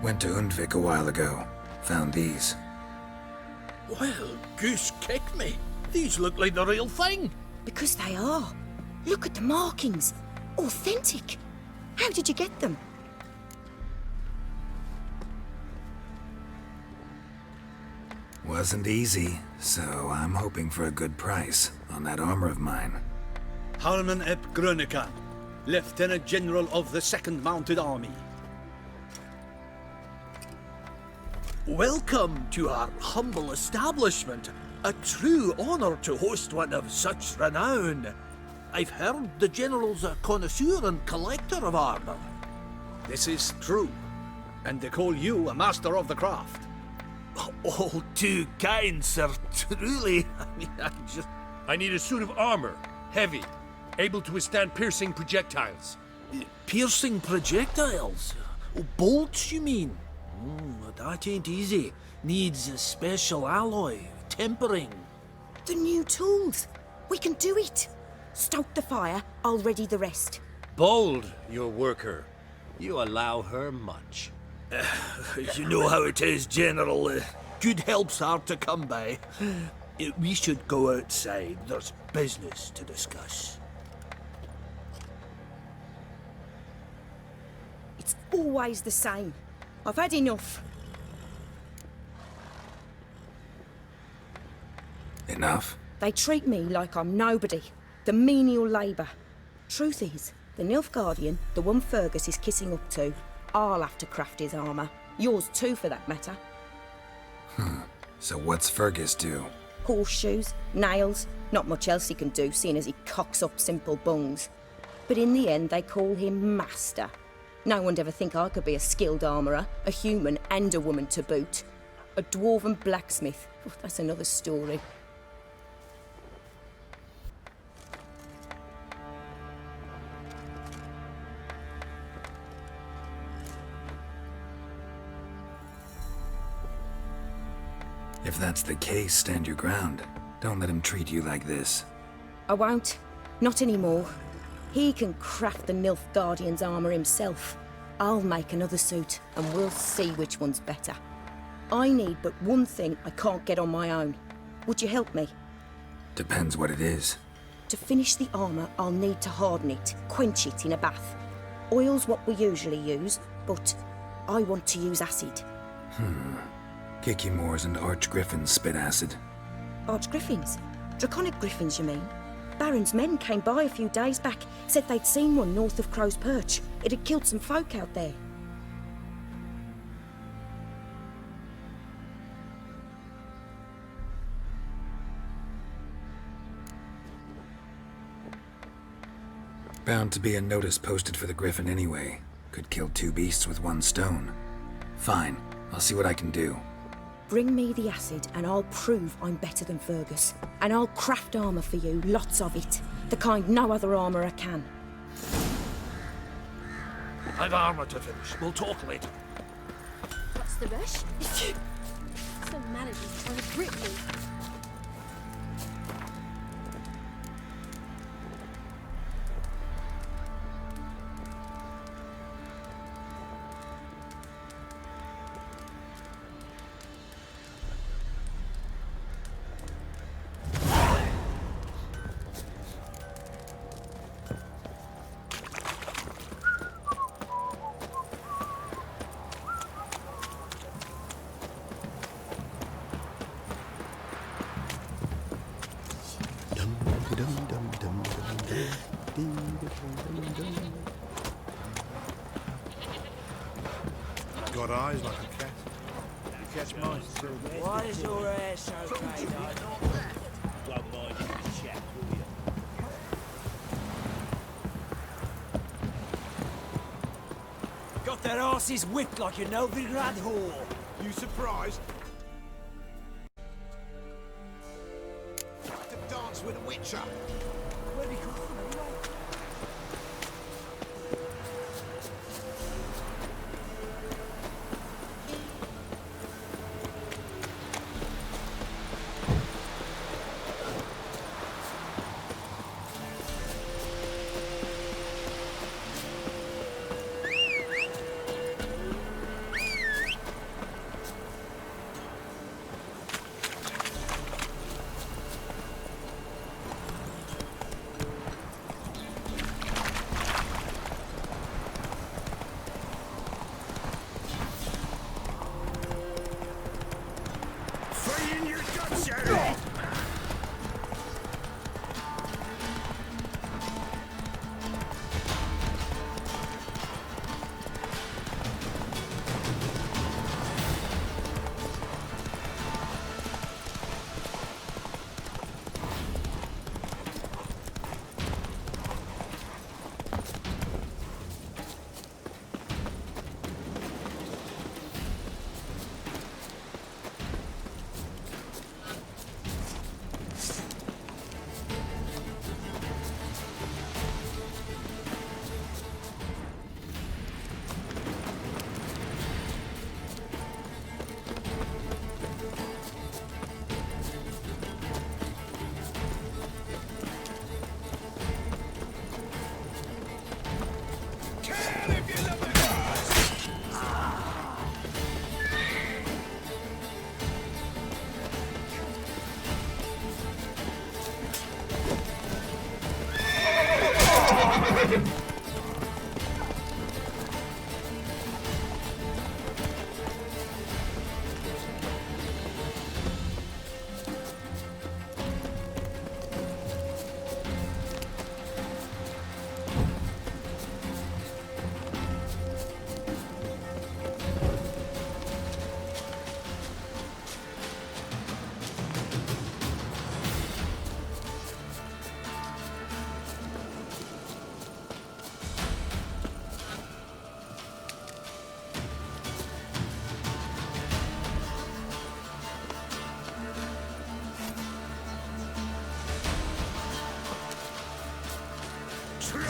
Went to Undvik a while ago. Found these. Well, goose kick me. These look like the real thing. Because they are. Look at the markings. Authentic. How did you get them? Wasn't easy, so I'm hoping for a good price on that armor of mine. Harman ep Grönekan, Lieutenant General of the 2nd Mounted Army. Welcome to our humble establishment. A true honor to host one of such renown. I've heard the General's a connoisseur and collector of armor. This is true, and they call you a master of the craft. All too kind, sir. Truly. I need a suit of armor. Heavy. Able to withstand piercing projectiles. Piercing projectiles? Bolts, you mean? That ain't easy. Needs a special alloy. Tempering. The new tools. We can do it. Stoke the fire, I'll ready the rest. Bold, your worker. You allow her much. You know how it is, General. Good help's hard to come by. We should go outside. There's business to discuss. It's always the same. I've had enough. Enough? They treat me like I'm nobody. The menial labour. Truth is, the Nilfgaardian, the one Fergus is kissing up to, I'll have to craft his armour. Yours too, for that matter. So what's Fergus do? Horseshoes, nails, not much else he can do, seeing as he cocks up simple bungs. But in the end, they call him Master. No one'd ever think I could be a skilled armourer, a human and a woman to boot. A dwarven blacksmith. Oh, that's another story. If that's the case, stand your ground. Don't let him treat you like this. I won't. Not anymore. He can craft the Nilfgaardian's armour himself. I'll make another suit, and we'll see which one's better. I need but one thing I can't get on my own. Would you help me? Depends what it is. To finish the armour, I'll need to harden it, quench it in a bath. Oil's what we usually use, but I want to use acid. Kiki-Moors and Archgriffins spit acid. Archgriffins? Draconic griffins, you mean? Baron's men came by a few days back, said they'd seen one north of Crow's Perch. It had killed some folk out there. Bound to be a notice posted for the Griffin anyway. Could kill two beasts with one stone. Fine, I'll see what I can do. Bring me the acid and I'll prove I'm better than Fergus. And I'll craft armour for you, lots of it. The kind no other armourer can. I've armour to finish. We'll talk later. What's the rush? Some manager's trying to grip me. Got eyes like a cat. You catch mice too. Why is your hair so grey? Don't mind if you chat, will you? Got their asses whipped like a Novigrad whore. You surprised? To dance with a witcher. Where'd he come from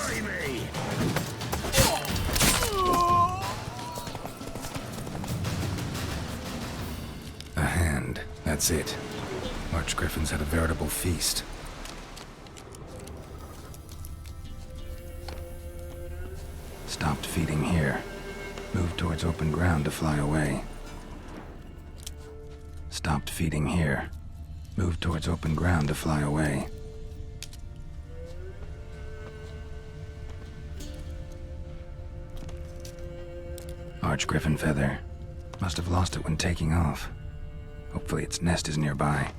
anyway? A hand, that's it. Archgriffins had a veritable feast. Stopped feeding here. Moved towards open ground to fly away. Stopped feeding here. Moved towards open ground to fly away. Archgriffin feather. Must have lost it when taking off. Hopefully its nest is nearby.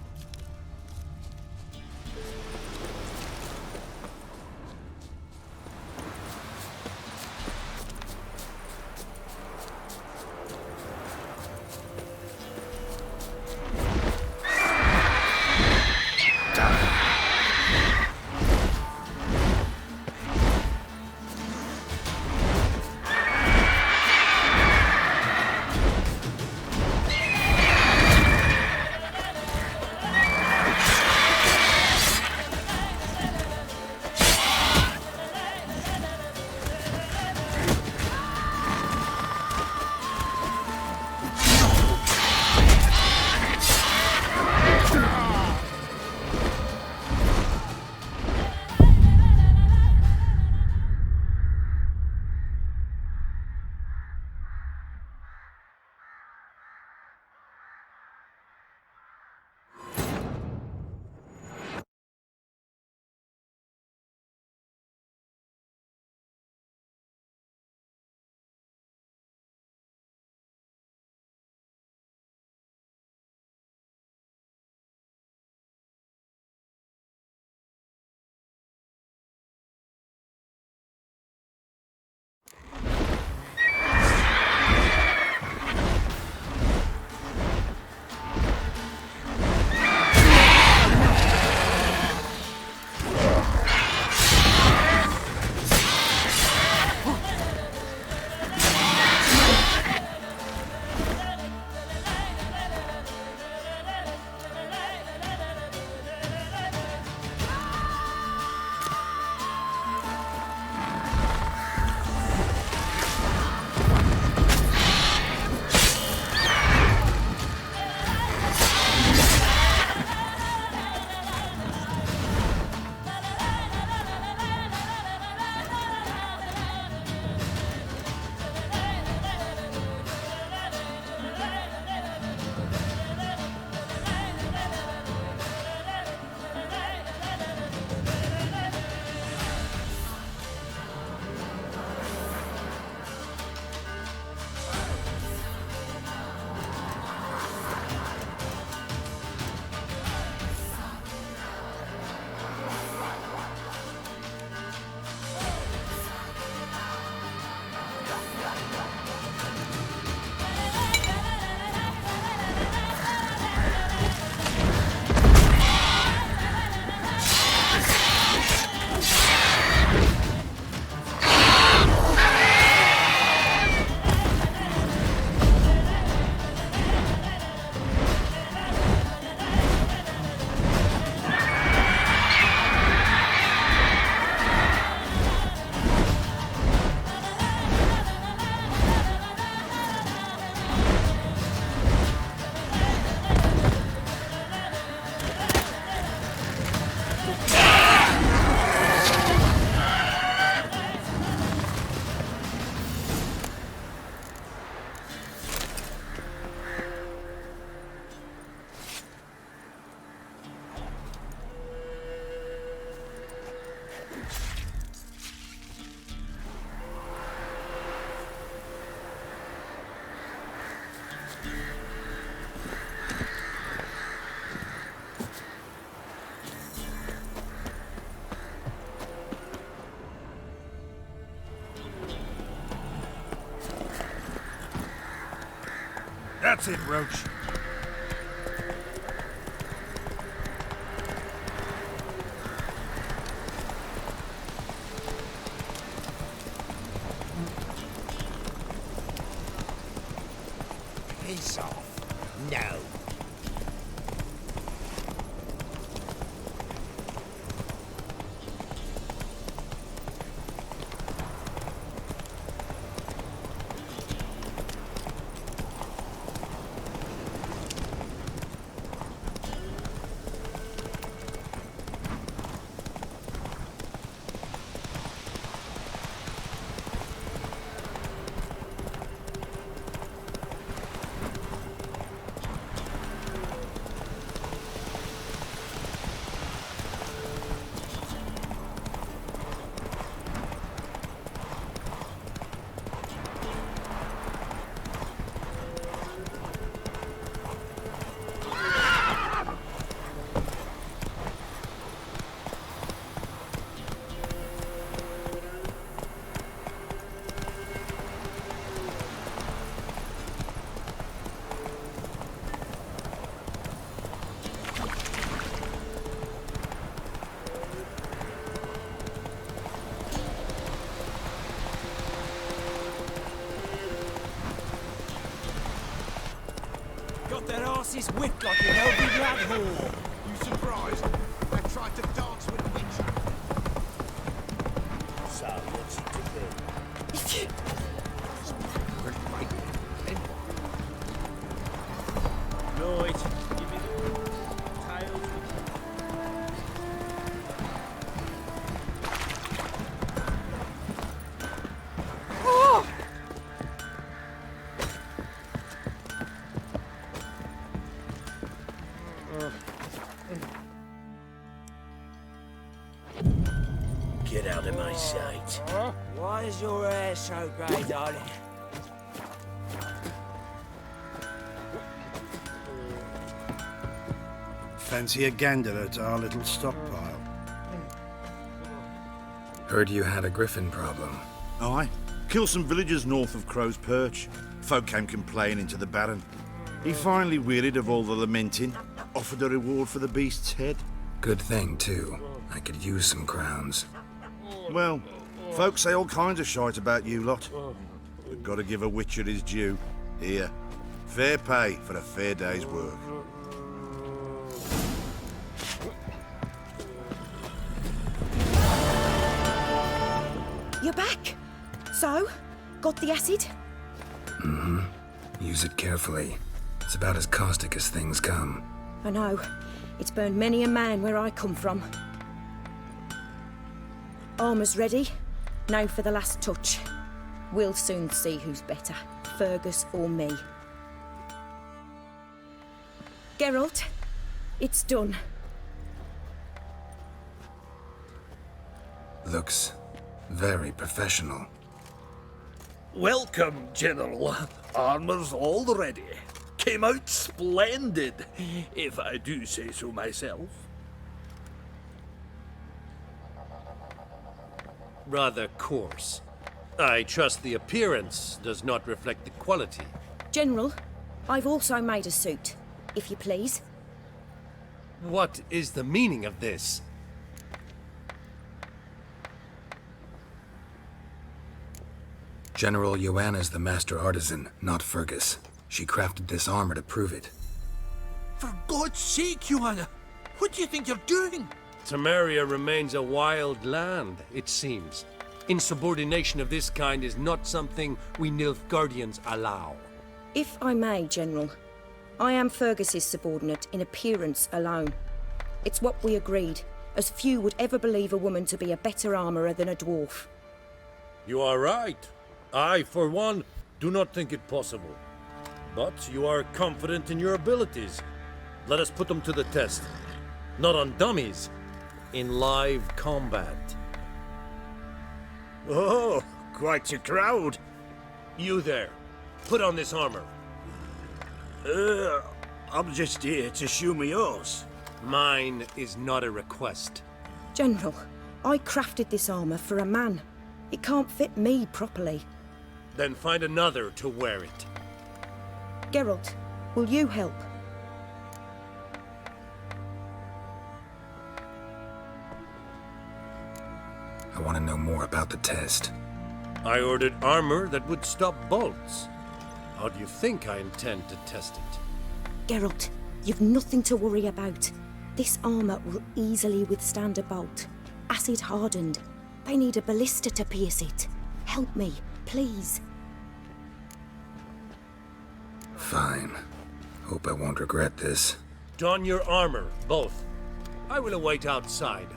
That's it, Roach. Piss off. No. Their asses whipped like an elderly lad whore. You surprised? I tried to dance with a witch. So, what's it to be? Lloyd, give me the tails. Get out of my sight. Why is your hair so grey, darling? Fancy a gander at our little stockpile. Heard you had a griffin problem. Aye. Killed some villagers north of Crow's Perch. Folk came complaining to the Baron. He finally wearied of all the lamenting, offered a reward for the beast's head. Good thing, too. I could use some crowns. Well, folks say all kinds of shite about you lot. We've got to give a witcher his due. Here, fair pay for a fair day's work. You're back. So, got the acid? Mm-hmm. Use it carefully. It's about as caustic as things come. I know. It's burned many a man where I come from. Armour's ready. Now for the last touch. We'll soon see who's better, Fergus or me. Geralt, it's done. Looks very professional. Welcome, General. Armour's all ready. Came out splendid, if I do say so myself. Rather coarse. I trust the appearance does not reflect the quality. General, I've also made a suit, if you please. What is the meaning of this? General Joanna's the master artisan, not Fergus. She crafted this armor to prove it. For God's sake, Joanna, what do you think you're doing? Temeria remains a wild land, it seems. Insubordination of this kind is not something we Nilfgaardians allow. If I may, General, I am Fergus's subordinate in appearance alone. It's what we agreed, as few would ever believe a woman to be a better armourer than a dwarf. You are right. I, for one, do not think it possible. But you are confident in your abilities. Let us put them to the test. Not on dummies, in live combat. Oh, quite a crowd. You there, put on this armor. I'm just here to show me yours. Mine is not a request. General, I crafted this armour for a man. It can't fit me properly. Then find another to wear it. Geralt, will you help? I want to know more about the test. I ordered armor that would stop bolts. How do you think I intend to test it? Geralt, you've nothing to worry about. This armour will easily withstand a bolt. Acid hardened. They need a ballista to pierce it. Help me, please. Fine. Hope I won't regret this. Don your armor, both. I will await outside.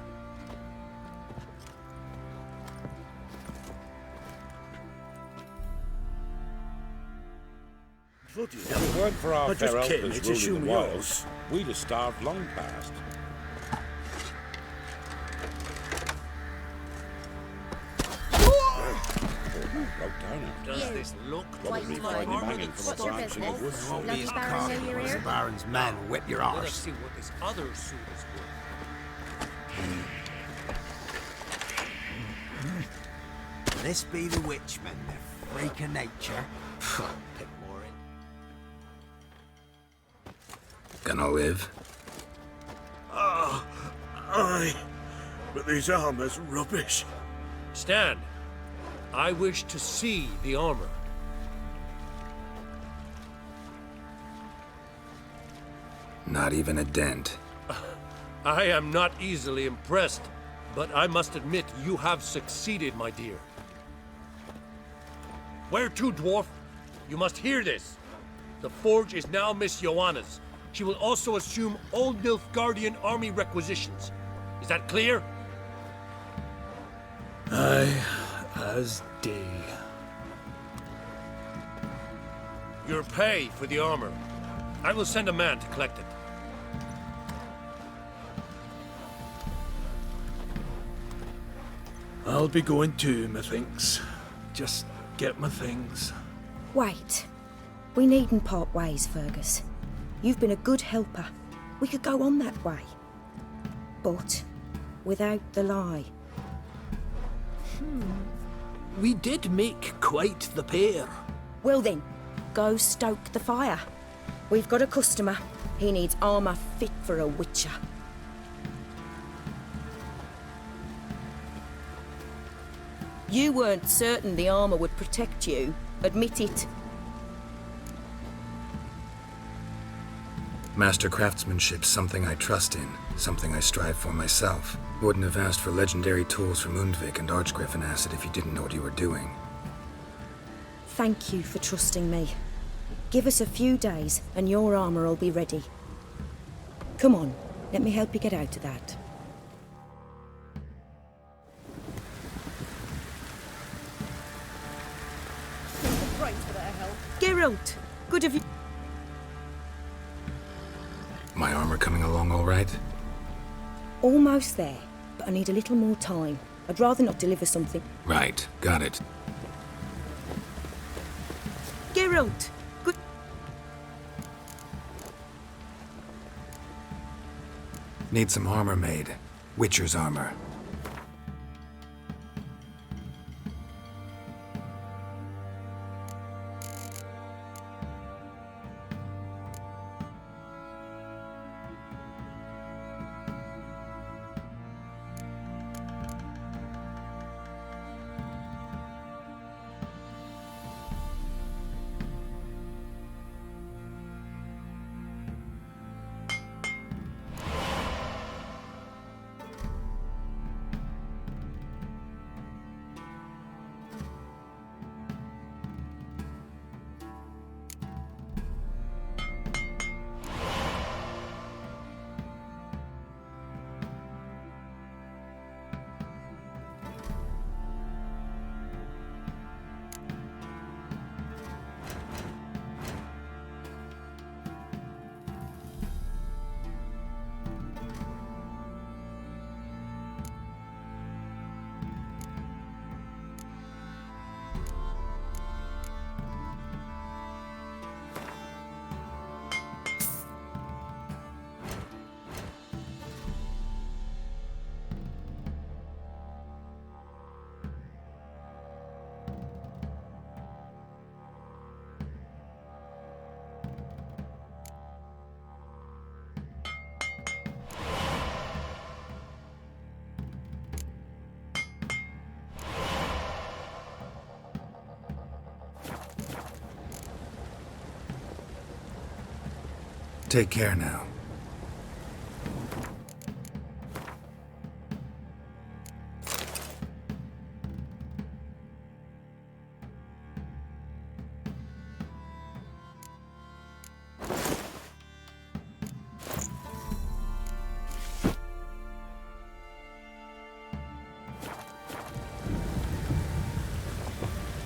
If it weren't for our fair elders ruling the wilds, we'd have starved long past. Does this look like my hanging from a branch in the woods? These carnivores, the Baron's men, whip your Let us arse. see what this other suit is worth. This be the Witchman, the freak of nature. Pick more in. Gonna live? Aye. But these armor's rubbish. Stand. I wish to see the armor. Not even a dent. I am not easily impressed, but I must admit you have succeeded, my dear. Where to, dwarf? You must hear this. The forge is now Miss Joanna's. She will also assume all Nilfgaardian army requisitions. Is that clear? Aye, as day. Your pay for the armor. I will send a man to collect it. I'll be going too, methinks. Just get my things. Wait. We needn't part ways, Fergus. You've been a good helper. We could go on that way. But without the lie. We did make quite the pair. Well then, go stoke the fire. We've got a customer. He needs armour fit for a witcher. You weren't certain the armour would protect you. Admit it. Master craftsmanship's something I trust in, something I strive for myself. Wouldn't have asked for legendary tools from Undvik and Archgriffin Acid if you didn't know what you were doing. Thank you for trusting me. Give us a few days and your armour will be ready. Come on, let me help you get out of that. Geralt, good of you. My armor coming along all right? Almost there, but I need a little more time. I'd rather not deliver something. Right, got it. Geralt, good. Need some armor made. Witcher's armor. Take care now.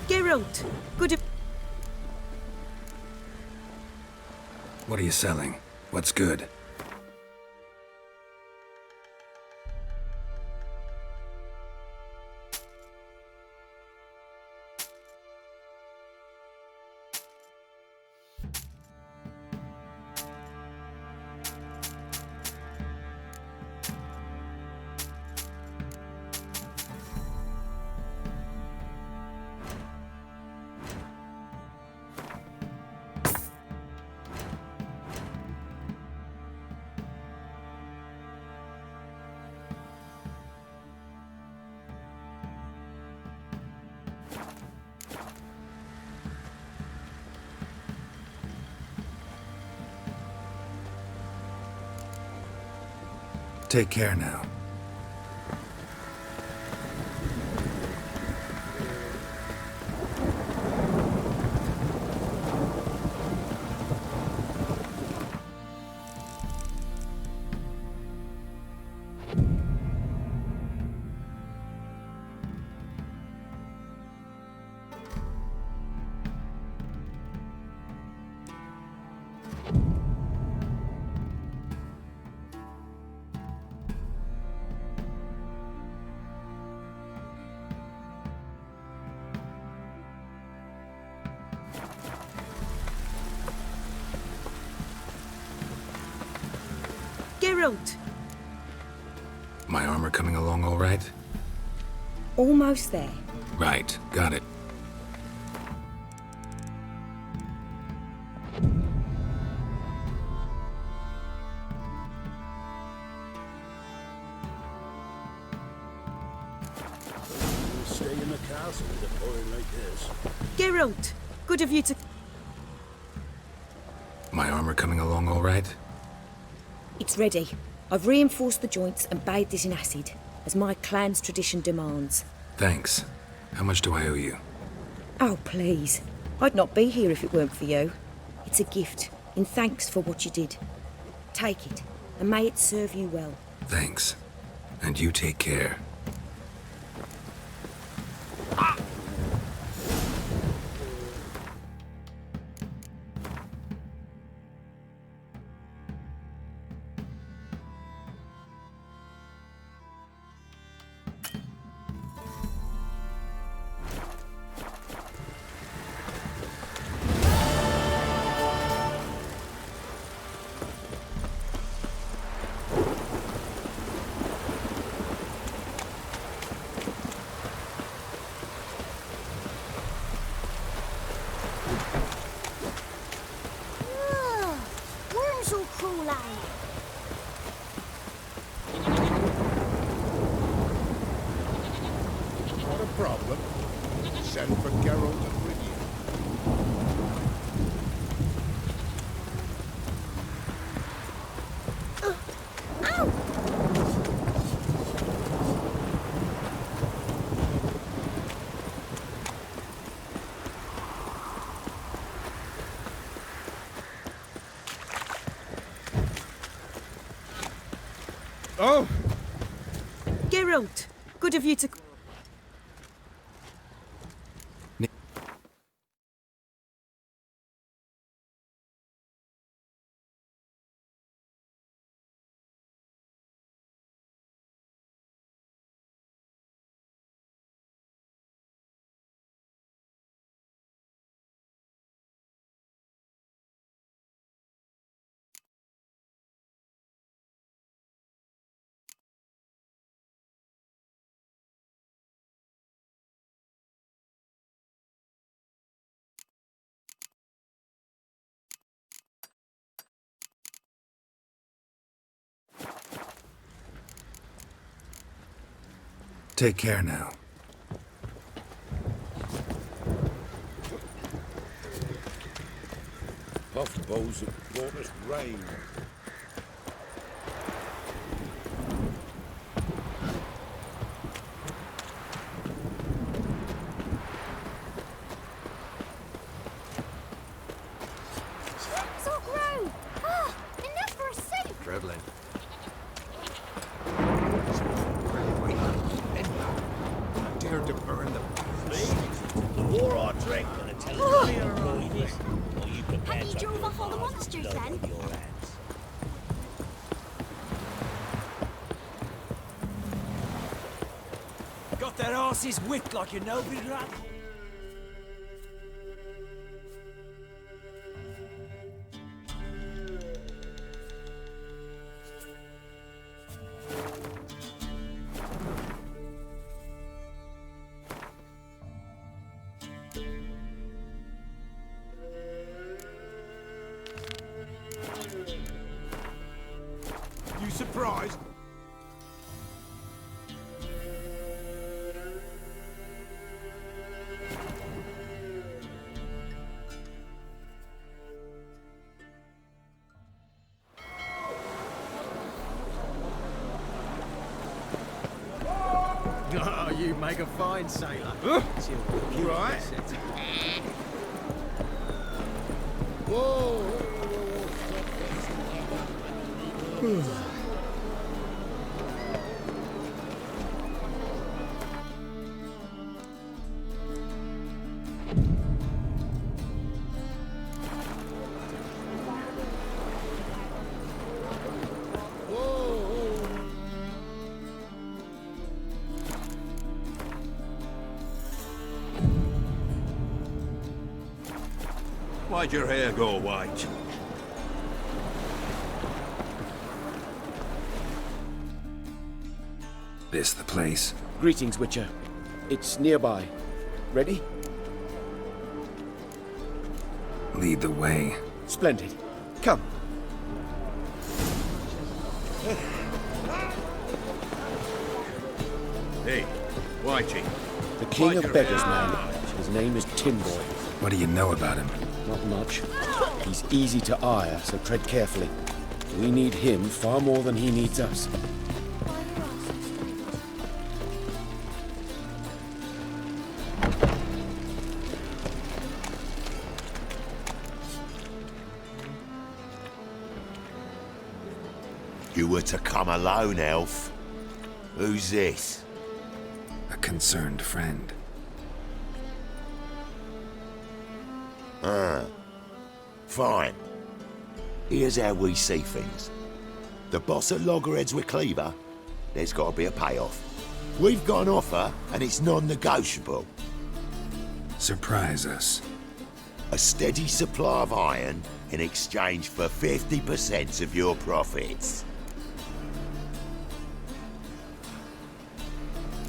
Geralt, good. What are you selling? What's good? Take care now. Geralt! My armor coming along all right? Almost there. Right, got it. Stay in the castle with a boy like this. Geralt! Good of you to... My armor coming along all right? It's ready. I've reinforced the joints and bathed it in acid, as my clan's tradition demands. Thanks. How much do I owe you? Oh, please. I'd not be here if it weren't for you. It's a gift, in thanks for what you did. Take it, and may it serve you well. Thanks. And you take care. Worms will crawl out. Not a problem. Send for Geralt and Rivia. Oh! Geralt! Good of you to... Take care now. Puff suppose it brought us rain. Chainsaw Grove! Ah, enough for a soup! Traveling. Dared to burn the War or drink, gonna tell us me or this. Or you prepare Have you drove off all the monsters then? Got their asses whipped like you know, big rat. You surprised? Oh, you make a fine sailor. Right. Whoa! Why'd your hair go white? This the place? Greetings, Witcher. It's nearby. Ready? Lead the way. Splendid. Come. Hey, Whitey. The King of Beggars, man. His name is Timboy. What do you know about him? Not much. He's easy to ire, so tread carefully. We need him far more than he needs us. You were to come alone, elf. Who's this? A concerned friend. Ah. Fine. Here's how we see things. The boss at Loggerheads with Cleaver, there's got to be a payoff. We've got an offer, and it's non-negotiable. Surprise us. A steady supply of iron in exchange for 50% of your profits.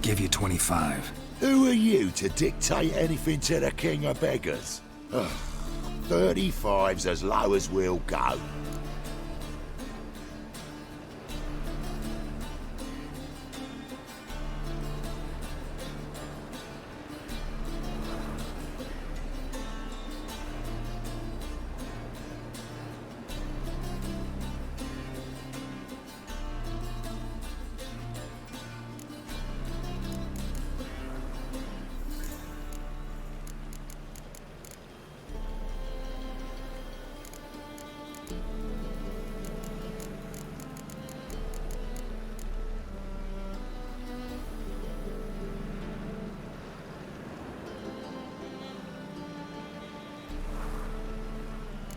Give you 25. Who are you to dictate anything to the King of Beggars? 35's as low as we'll go.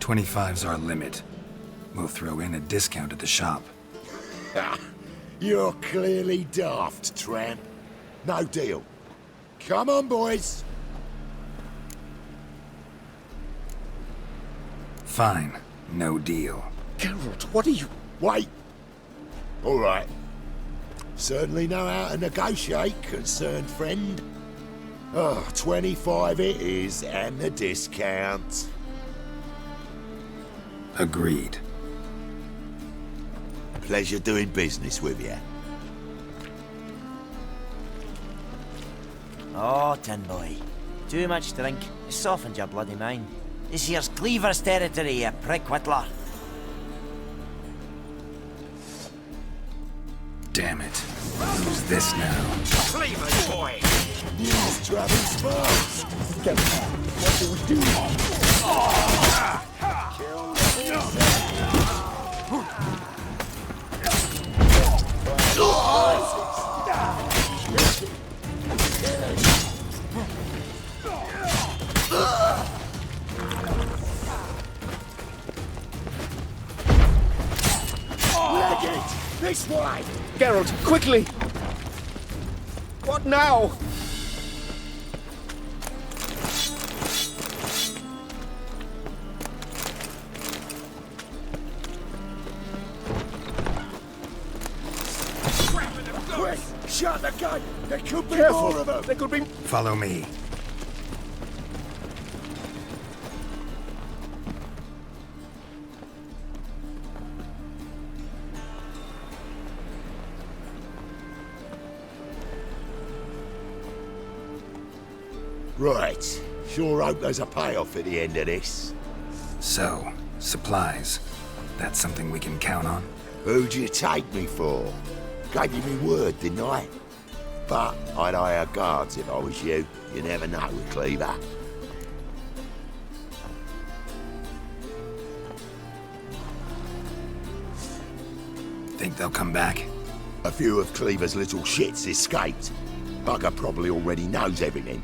$25's our limit. We'll throw in a discount at the shop. You're clearly daft, tramp. No deal. Come on, boys. Fine. No deal. Geralt, what are you... Wait. All right. Certainly know how to negotiate, concerned friend. 25 it is, and the discount. Agreed. Pleasure doing business with you. Oh, tin boy. Too much drink. It softens your bloody mind. This here's Cleaver's territory, you prick whittler. Damn it. Who's this now? Cleaver's boy! He's Travis Sparks! Get back. What do we do? This way! Geralt, quickly! What now? Quick! Shut the gate! There could be more of them! There could be... Follow me. Right. Sure hope there's a payoff at the end of this. So, supplies. That's something we can count on? Who'd you take me for? Gave you me word, didn't I? But I'd hire guards if I was you. You never know with Cleaver. Think they'll come back? A few of Cleaver's little shits escaped. Bugger probably already knows everything.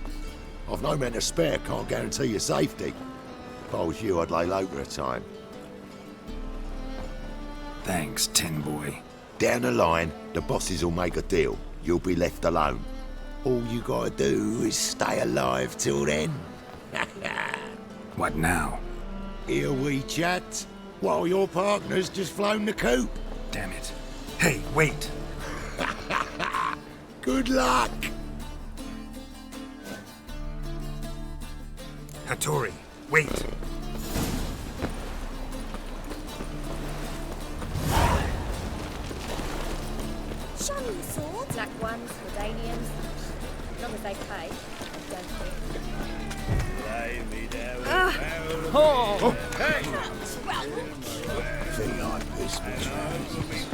I've no men to spare, can't guarantee your safety. If I was you, I'd lay low for a time. Thanks, Tin Boy. Down the line, the bosses will make a deal. You'll be left alone. All you gotta do is stay alive till then. What now? Here we chat, while your partner's just flown the coop. Damn it. Hey, wait! Good luck! Hattori, wait! Show me your sword. Black ones, Redanians. As long as they pay, I don't care. Lay me down. Oh! Hey! Feel like Christmas roses.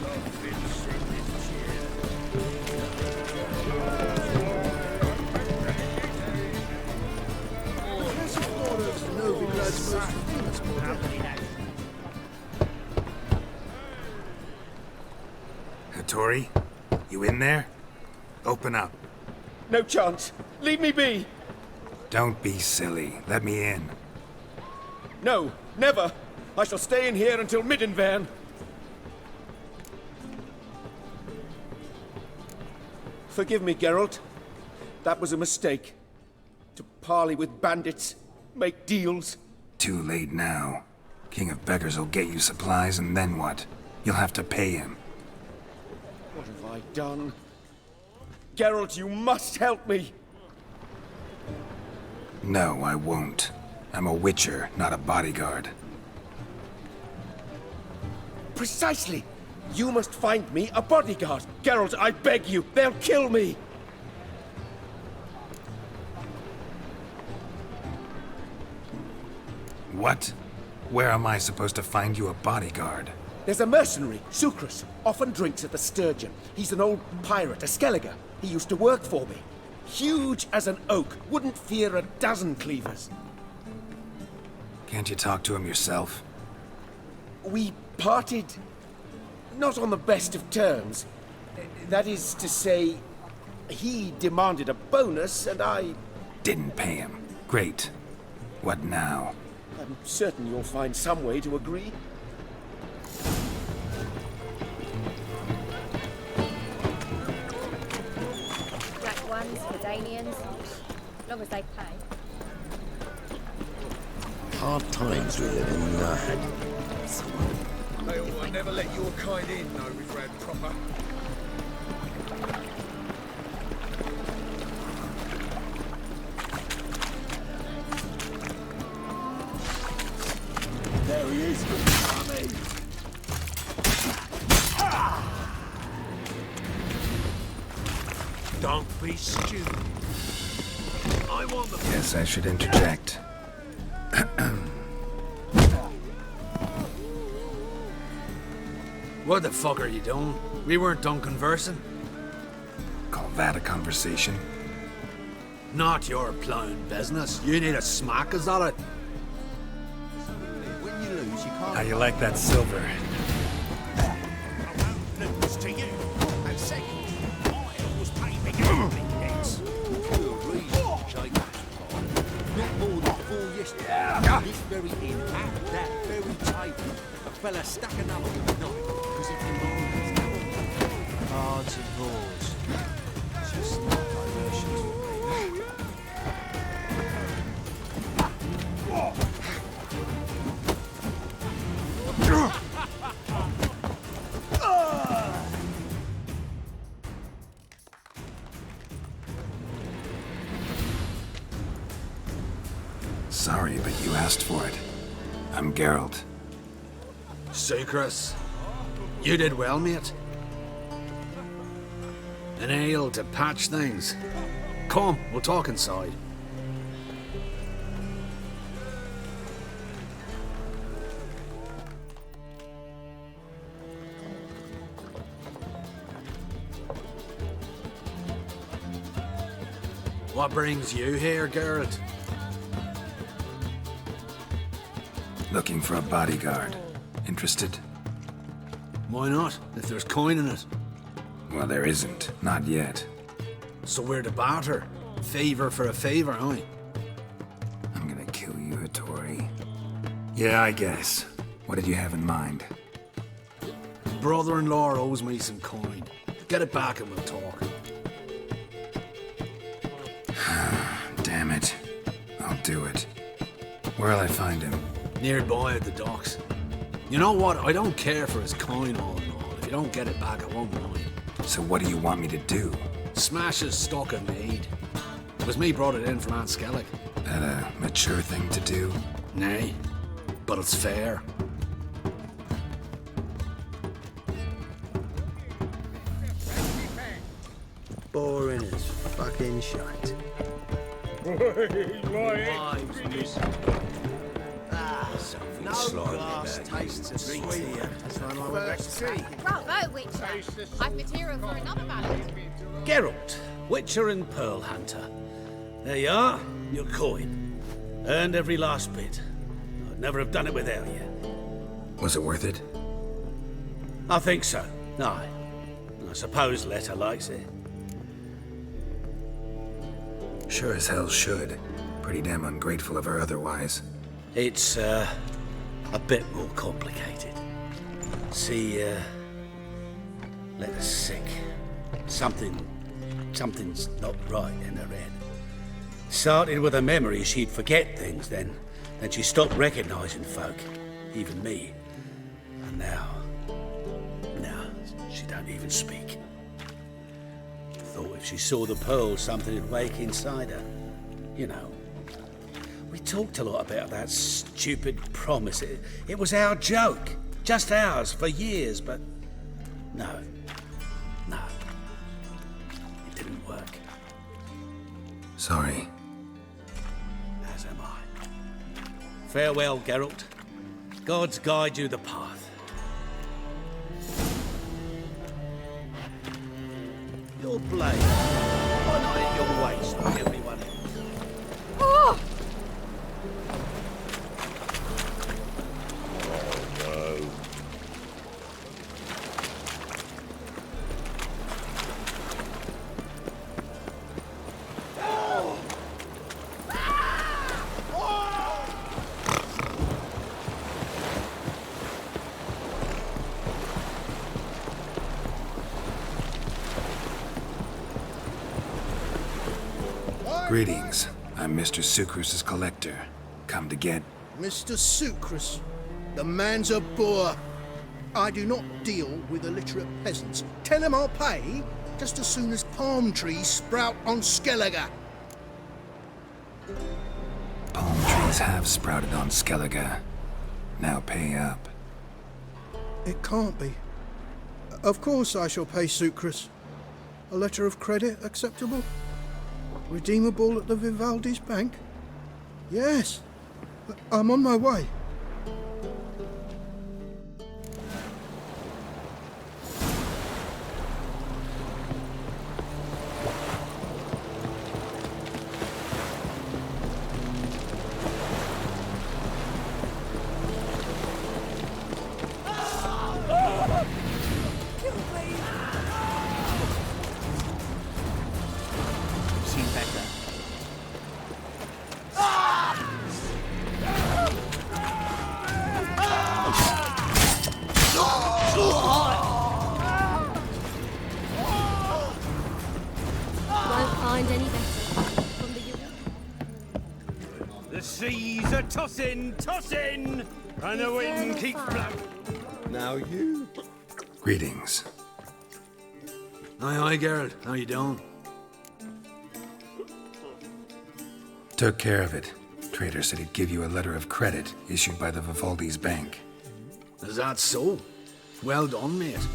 Hattori, you in there? Open up. No chance. Leave me be. Don't be silly. Let me in. No, never. I shall stay in here until Middenvern. Forgive me, Geralt. That was a mistake. To parley with bandits, make deals. Too late now. King of Beggars will get you supplies, and then what? You'll have to pay him. What have I done? Geralt, you must help me! No, I won't. I'm a witcher, not a bodyguard. Precisely! You must find me a bodyguard. Geralt, I beg you, they'll kill me! What? Where am I supposed to find you a bodyguard? There's a mercenary, Sucrus, often drinks at the Sturgeon. He's an old pirate, a Skelliger. He used to work for me. Huge as an oak, wouldn't fear a dozen cleavers. Can't you talk to him yourself? We parted not on the best of terms. That is to say, he demanded a bonus and I... Didn't pay him. Great. What now? I'm certain you'll find some way to agree. Black ones, Redanians. As long as they pay. Hard times with it, and I never let your kind in, no, with Rad proper. There he is! Don't be stupid. I want the... Guess I should interject. What the fuck are you doing? We weren't done conversing. Call that a conversation? Not your plowing business. You need a smack us at it. When you lose, you can't... How you like that silver? Lose to you. And second, I always pay big debts. Good reason, Jake. Not more than 4 yesterday. This very inn, at that very table, a fella stuck another in the night because he demanded cards and draws. Just not diversions for me. Sorry, but you asked for it. I'm Geralt. Sucrus, you did well, mate. An ale to patch things. Come, we'll talk inside. What brings you here, Geralt? Looking for a bodyguard. Interested? Why not, if there's coin in it? Well, there isn't. Not yet. So we're to barter. Favor for a favor, aye? I'm gonna kill you, Hattori. Yeah, I guess. What did you have in mind? Brother-in-law owes me some coin. Get it back and we'll talk. Damn it. I'll do it. Where'll I find him? Nearby at the docks. You know what? I don't care for his coin all in all. If you don't get it back, I won't mind. So what do you want me to do? Smash his stock of mead. It was me brought it in from Aunt Skellig. That a mature thing to do? Nay, but it's fair. Boring as fucking shite. No glass tastes as sweet here. Bravo, Witcher. I've material for another ballad. Geralt, Witcher and Pearl Hunter. There you are, your coin. Earned every last bit. I'd never have done it without you. Was it worth it? I think so. Aye. I suppose Letta likes it. Sure as hell should. Pretty damn ungrateful of her otherwise. It's, a bit more complicated. See, Letta's sick. Something's not right in her head. Started with her memory, she'd forget things, then she stopped recognizing folk, even me. And now she don't even speak. Thought if she saw the pearl, something would wake inside her. You know. We talked a lot about that stupid promise. It was our joke. Just ours for years, but no. It didn't work. Sorry. As am I. Farewell, Geralt. Gods guide you the path. Your blade. Why not at your waist like everyone else? Oh! Greetings. I'm Mr. Sucrus's collector. Come to get... Mr. Sucrus, the man's a boor. I do not deal with illiterate peasants. Tell him I'll pay just as soon as palm trees sprout on Skellige. Palm trees have sprouted on Skellige. Now pay up. It can't be. Of course I shall pay Sucrus. A letter of credit acceptable? Redeemable at the Vivaldi's bank? Yes. I'm on my way. it any better from the The seas are tossing, tossing, and the wind keeps blowing. Now you. Greetings. Aye, Geralt. How you doing? Took care of it. Trader said he'd give you a letter of credit issued by the Vivaldi's bank. Is that so? Well done, mate.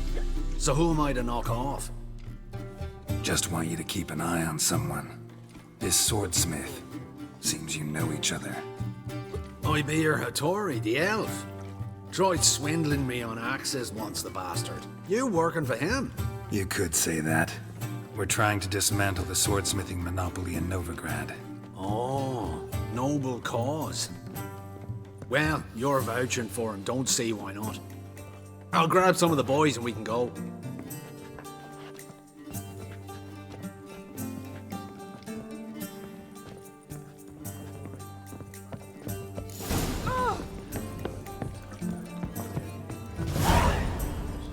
So who am I to knock off? Just want you to keep an eye on someone. This swordsmith. Seems you know each other. I be your Hattori, the elf. Tried swindling me on axes once, the bastard. You working for him? You could say that. We're trying to dismantle the swordsmithing monopoly in Novigrad. Oh, noble cause. Well, you're vouching for him, don't see why not. I'll grab some of the boys and we can go.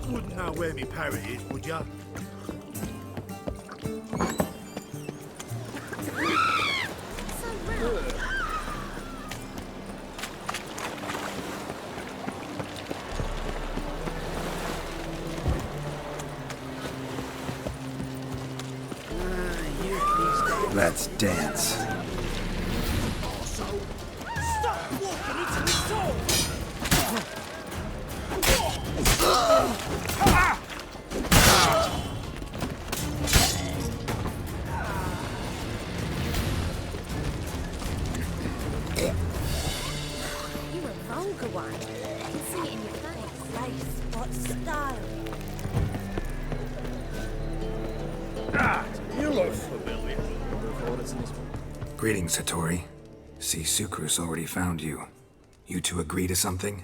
Wouldn't know where me parrot is, would ya? Let's dance. Stop walking into the soul! You're a vulgar one. I can see it in your face. Place, what style? You look familiar. Greetings, Hattori. See, Sukrus already found you. You two agree to something?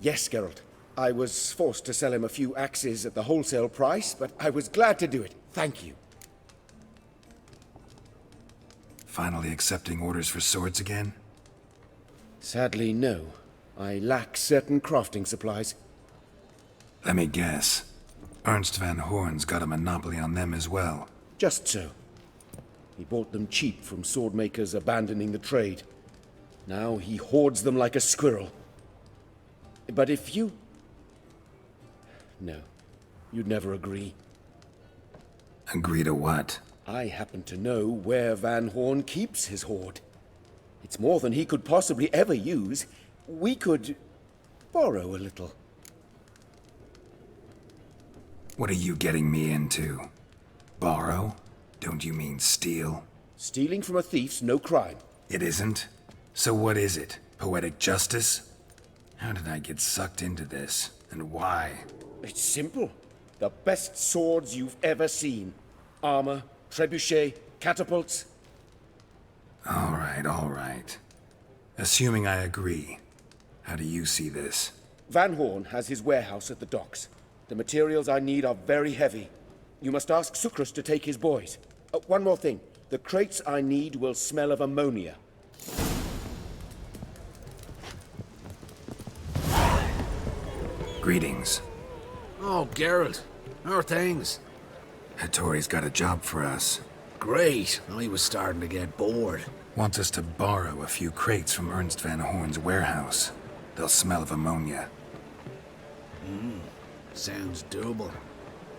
Yes, Geralt. I was forced to sell him a few axes at the wholesale price, but I was glad to do it. Thank you. Finally accepting orders for swords again? Sadly, no. I lack certain crafting supplies. Let me guess. Ernst van Horn's got a monopoly on them as well. Just so. He bought them cheap from sword makers abandoning the trade. Now he hoards them like a squirrel. But if you... No, you'd never agree. Agree to what? I happen to know where Van Horn keeps his hoard. It's more than he could possibly ever use. We could borrow a little. What are you getting me into? Borrow? Don't you mean steal? Stealing from a thief's no crime. It isn't? So what is it? Poetic justice? How did I get sucked into this? And why? It's simple. The best swords you've ever seen. Armor, trebuchet, catapults. All right. Assuming I agree, how do you see this? Van Horn has his warehouse at the docks. The materials I need are very heavy. You must ask Sukrus to take his boys. One more thing. The crates I need will smell of ammonia. Greetings. Oh, Geralt. How are things? Hattori's got a job for us. Great. I was starting to get bored. Wants us to borrow a few crates from Ernst van Horn's warehouse. They'll smell of ammonia. Sounds doable.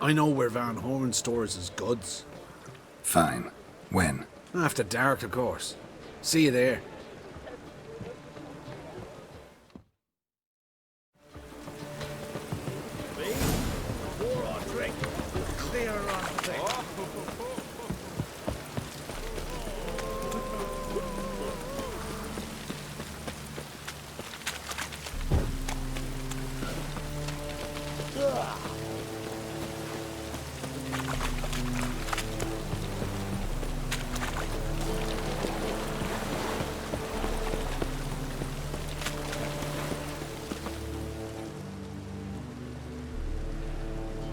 I know where Van Horn stores his goods. Fine. When? After dark, of course. See you there.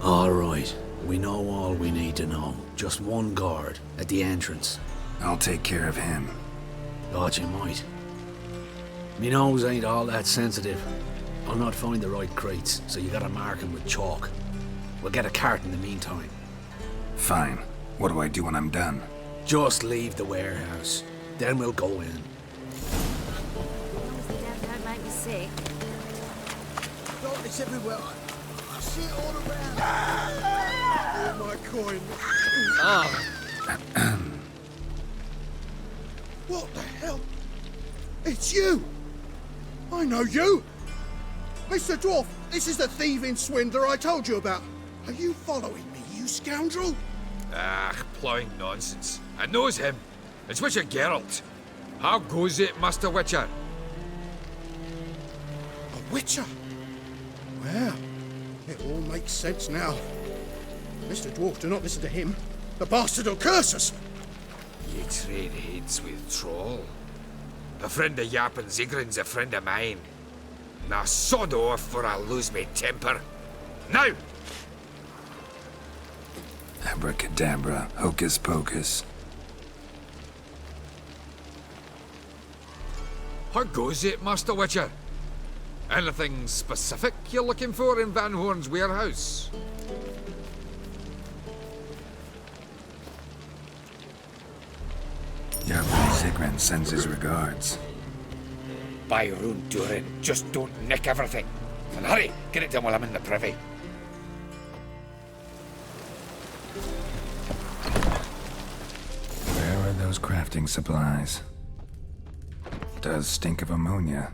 All right. We know all we need to know. Just one guard at the entrance. I'll take care of him. Thought you might. Me nose ain't all that sensitive. I'll not find the right crates, so you gotta mark 'em with chalk. We'll get a cart in the meantime. Fine. What do I do when I'm done? Just leave the warehouse. Then we'll go in. As long as the death don't make me sick. God, it's everywhere. I see it all around. Oh, my coin. What the hell? It's you! I know you! Mr. Dwarf, this is the thieving swindler I told you about. Are you following me, you scoundrel? Ah, ploughing nonsense. I knows him. It's Witcher Geralt. How goes it, Master Witcher? A witcher? Well, it all makes sense now. Mr. Dwarf, do not listen to him. The bastard will curse us. Ye trade heads with Troll. A friend of Yap and Zigrin's a friend of mine. Now sod off for I lose me temper. Now! Abracadabra, hocus pocus. How goes it, Master Witcher? Anything specific you're looking for in Van Horn's warehouse? Yap Zigrin sends his regards. By your own doing, just don't nick everything. And hurry, get it done while I'm in the privy. Where are those crafting supplies? Does stink of ammonia.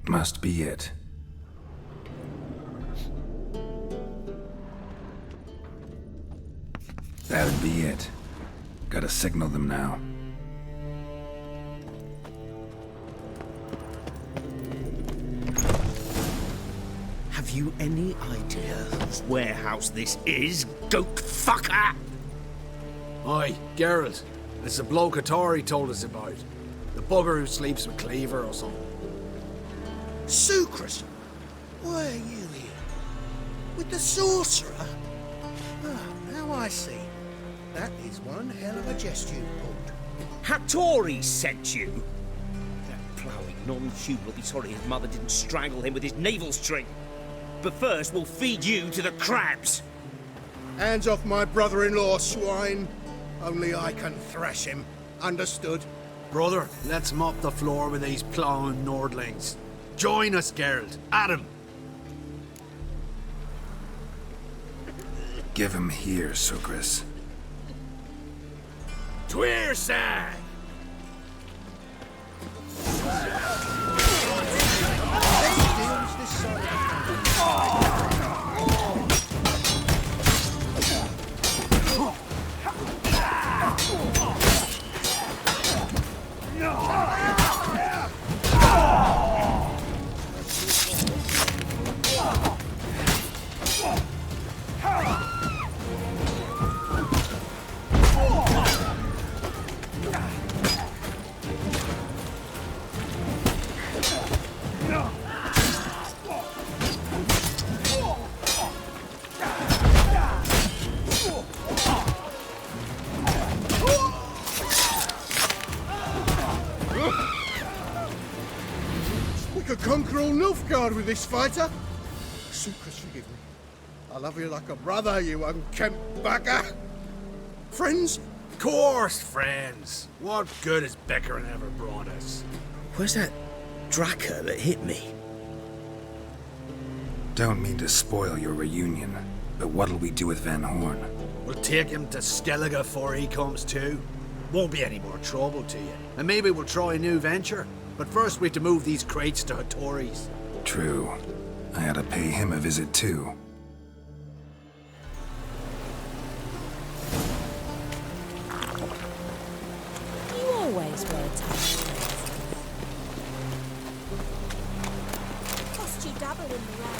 Must be it. That'd be it. Gotta signal them now. Have you any idea whose warehouse this is, goat fucker? Aye, Geralt. It's the bloke Atari told us about. The bugger who sleeps with Cleaver or something. Sucrus, why are you here? With the sorcerer? Ah, now I see. That is one hell of a jest you pulled. Hattori sent you? That ploughing non-human will be sorry his mother didn't strangle him with his navel string. But first, we'll feed you to the crabs. Hands off my brother-in-law, swine. Only I can thrash him. Understood? Brother, let's mop the floor with these ploughing Nordlings. Join us, Geralt. Adam. Give him here, Sucrus. To your side! We could conquer all Nilfgaard with this fighter. Sucrus, forgive me. I love you like a brother, you unkempt bugger. Friends? Of course, friends. What good has Beckering ever brought us? Where's that Draka that hit me? Don't mean to spoil your reunion, but what'll we do with Van Horn? We'll take him to Skellige before he comes to. Won't be any more trouble to you. And maybe we'll try a new venture. But first we have to move these crates to Hattori's. True. I ought to pay him a visit too. You always wear tight. Cost you double in the road.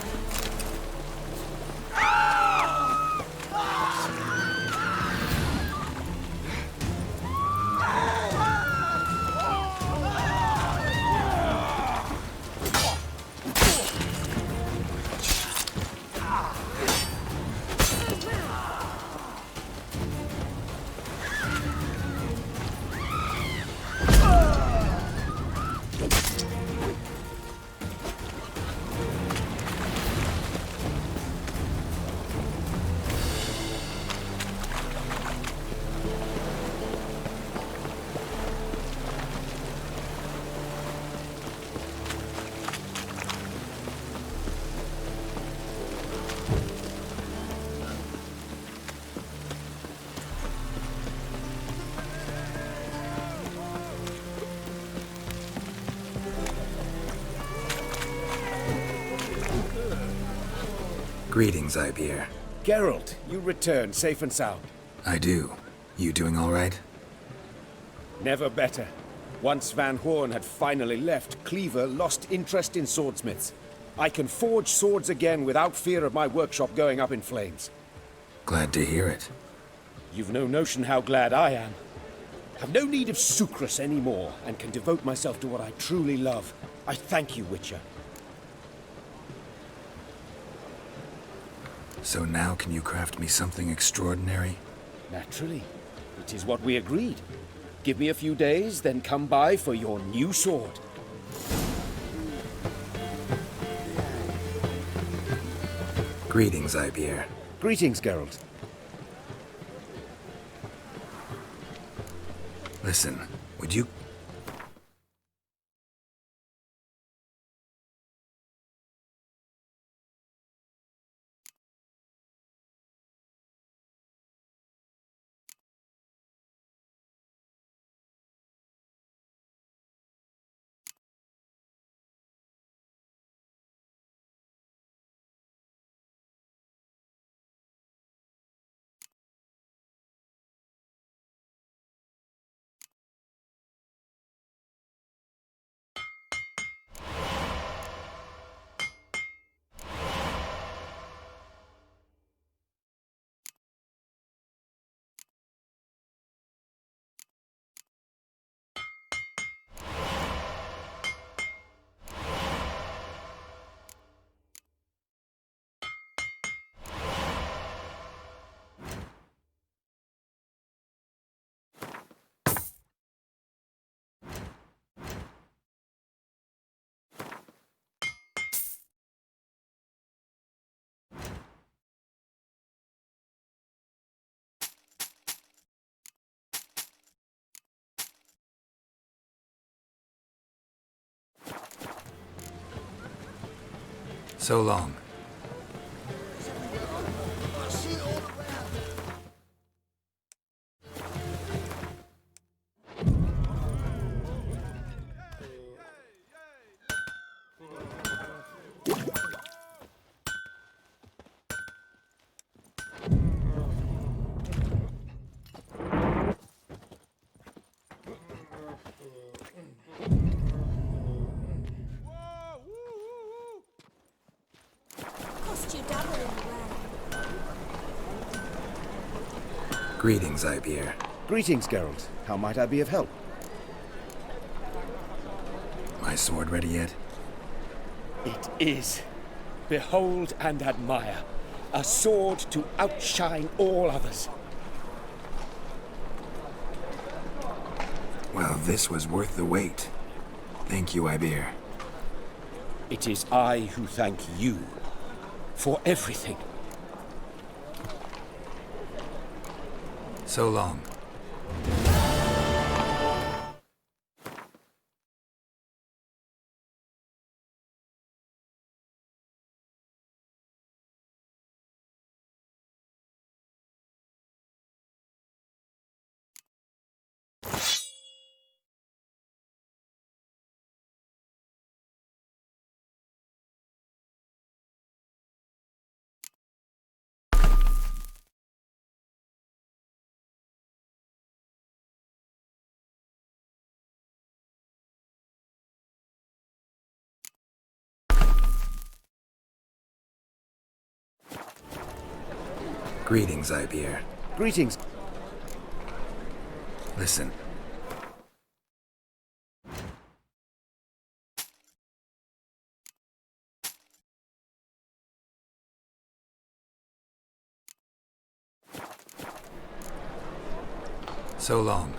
Greetings, Ibeer. Geralt, you return safe and sound. I do. You doing all right? Never better. Once Van Horn had finally left, Cleaver lost interest in swordsmiths. I can forge swords again without fear of my workshop going up in flames. Glad to hear it. You've no notion how glad I am. Have no need of Sucrus anymore, and can devote myself to what I truly love. I thank you, Witcher. So now can you craft me something extraordinary? Naturally. It is what we agreed. Give me a few days, then come by for your new sword. Greetings, Ibeer. Greetings, Geralt. Listen, would you... So long. Greetings, Ibeer. Greetings, Geralt. How might I be of help? My sword ready yet? It is. Behold and admire. A sword to outshine all others. Well, this was worth the wait. Thank you, Ibeer. It is I who thank you for everything. So long. Greetings, Ibeer. Greetings. Listen. So long.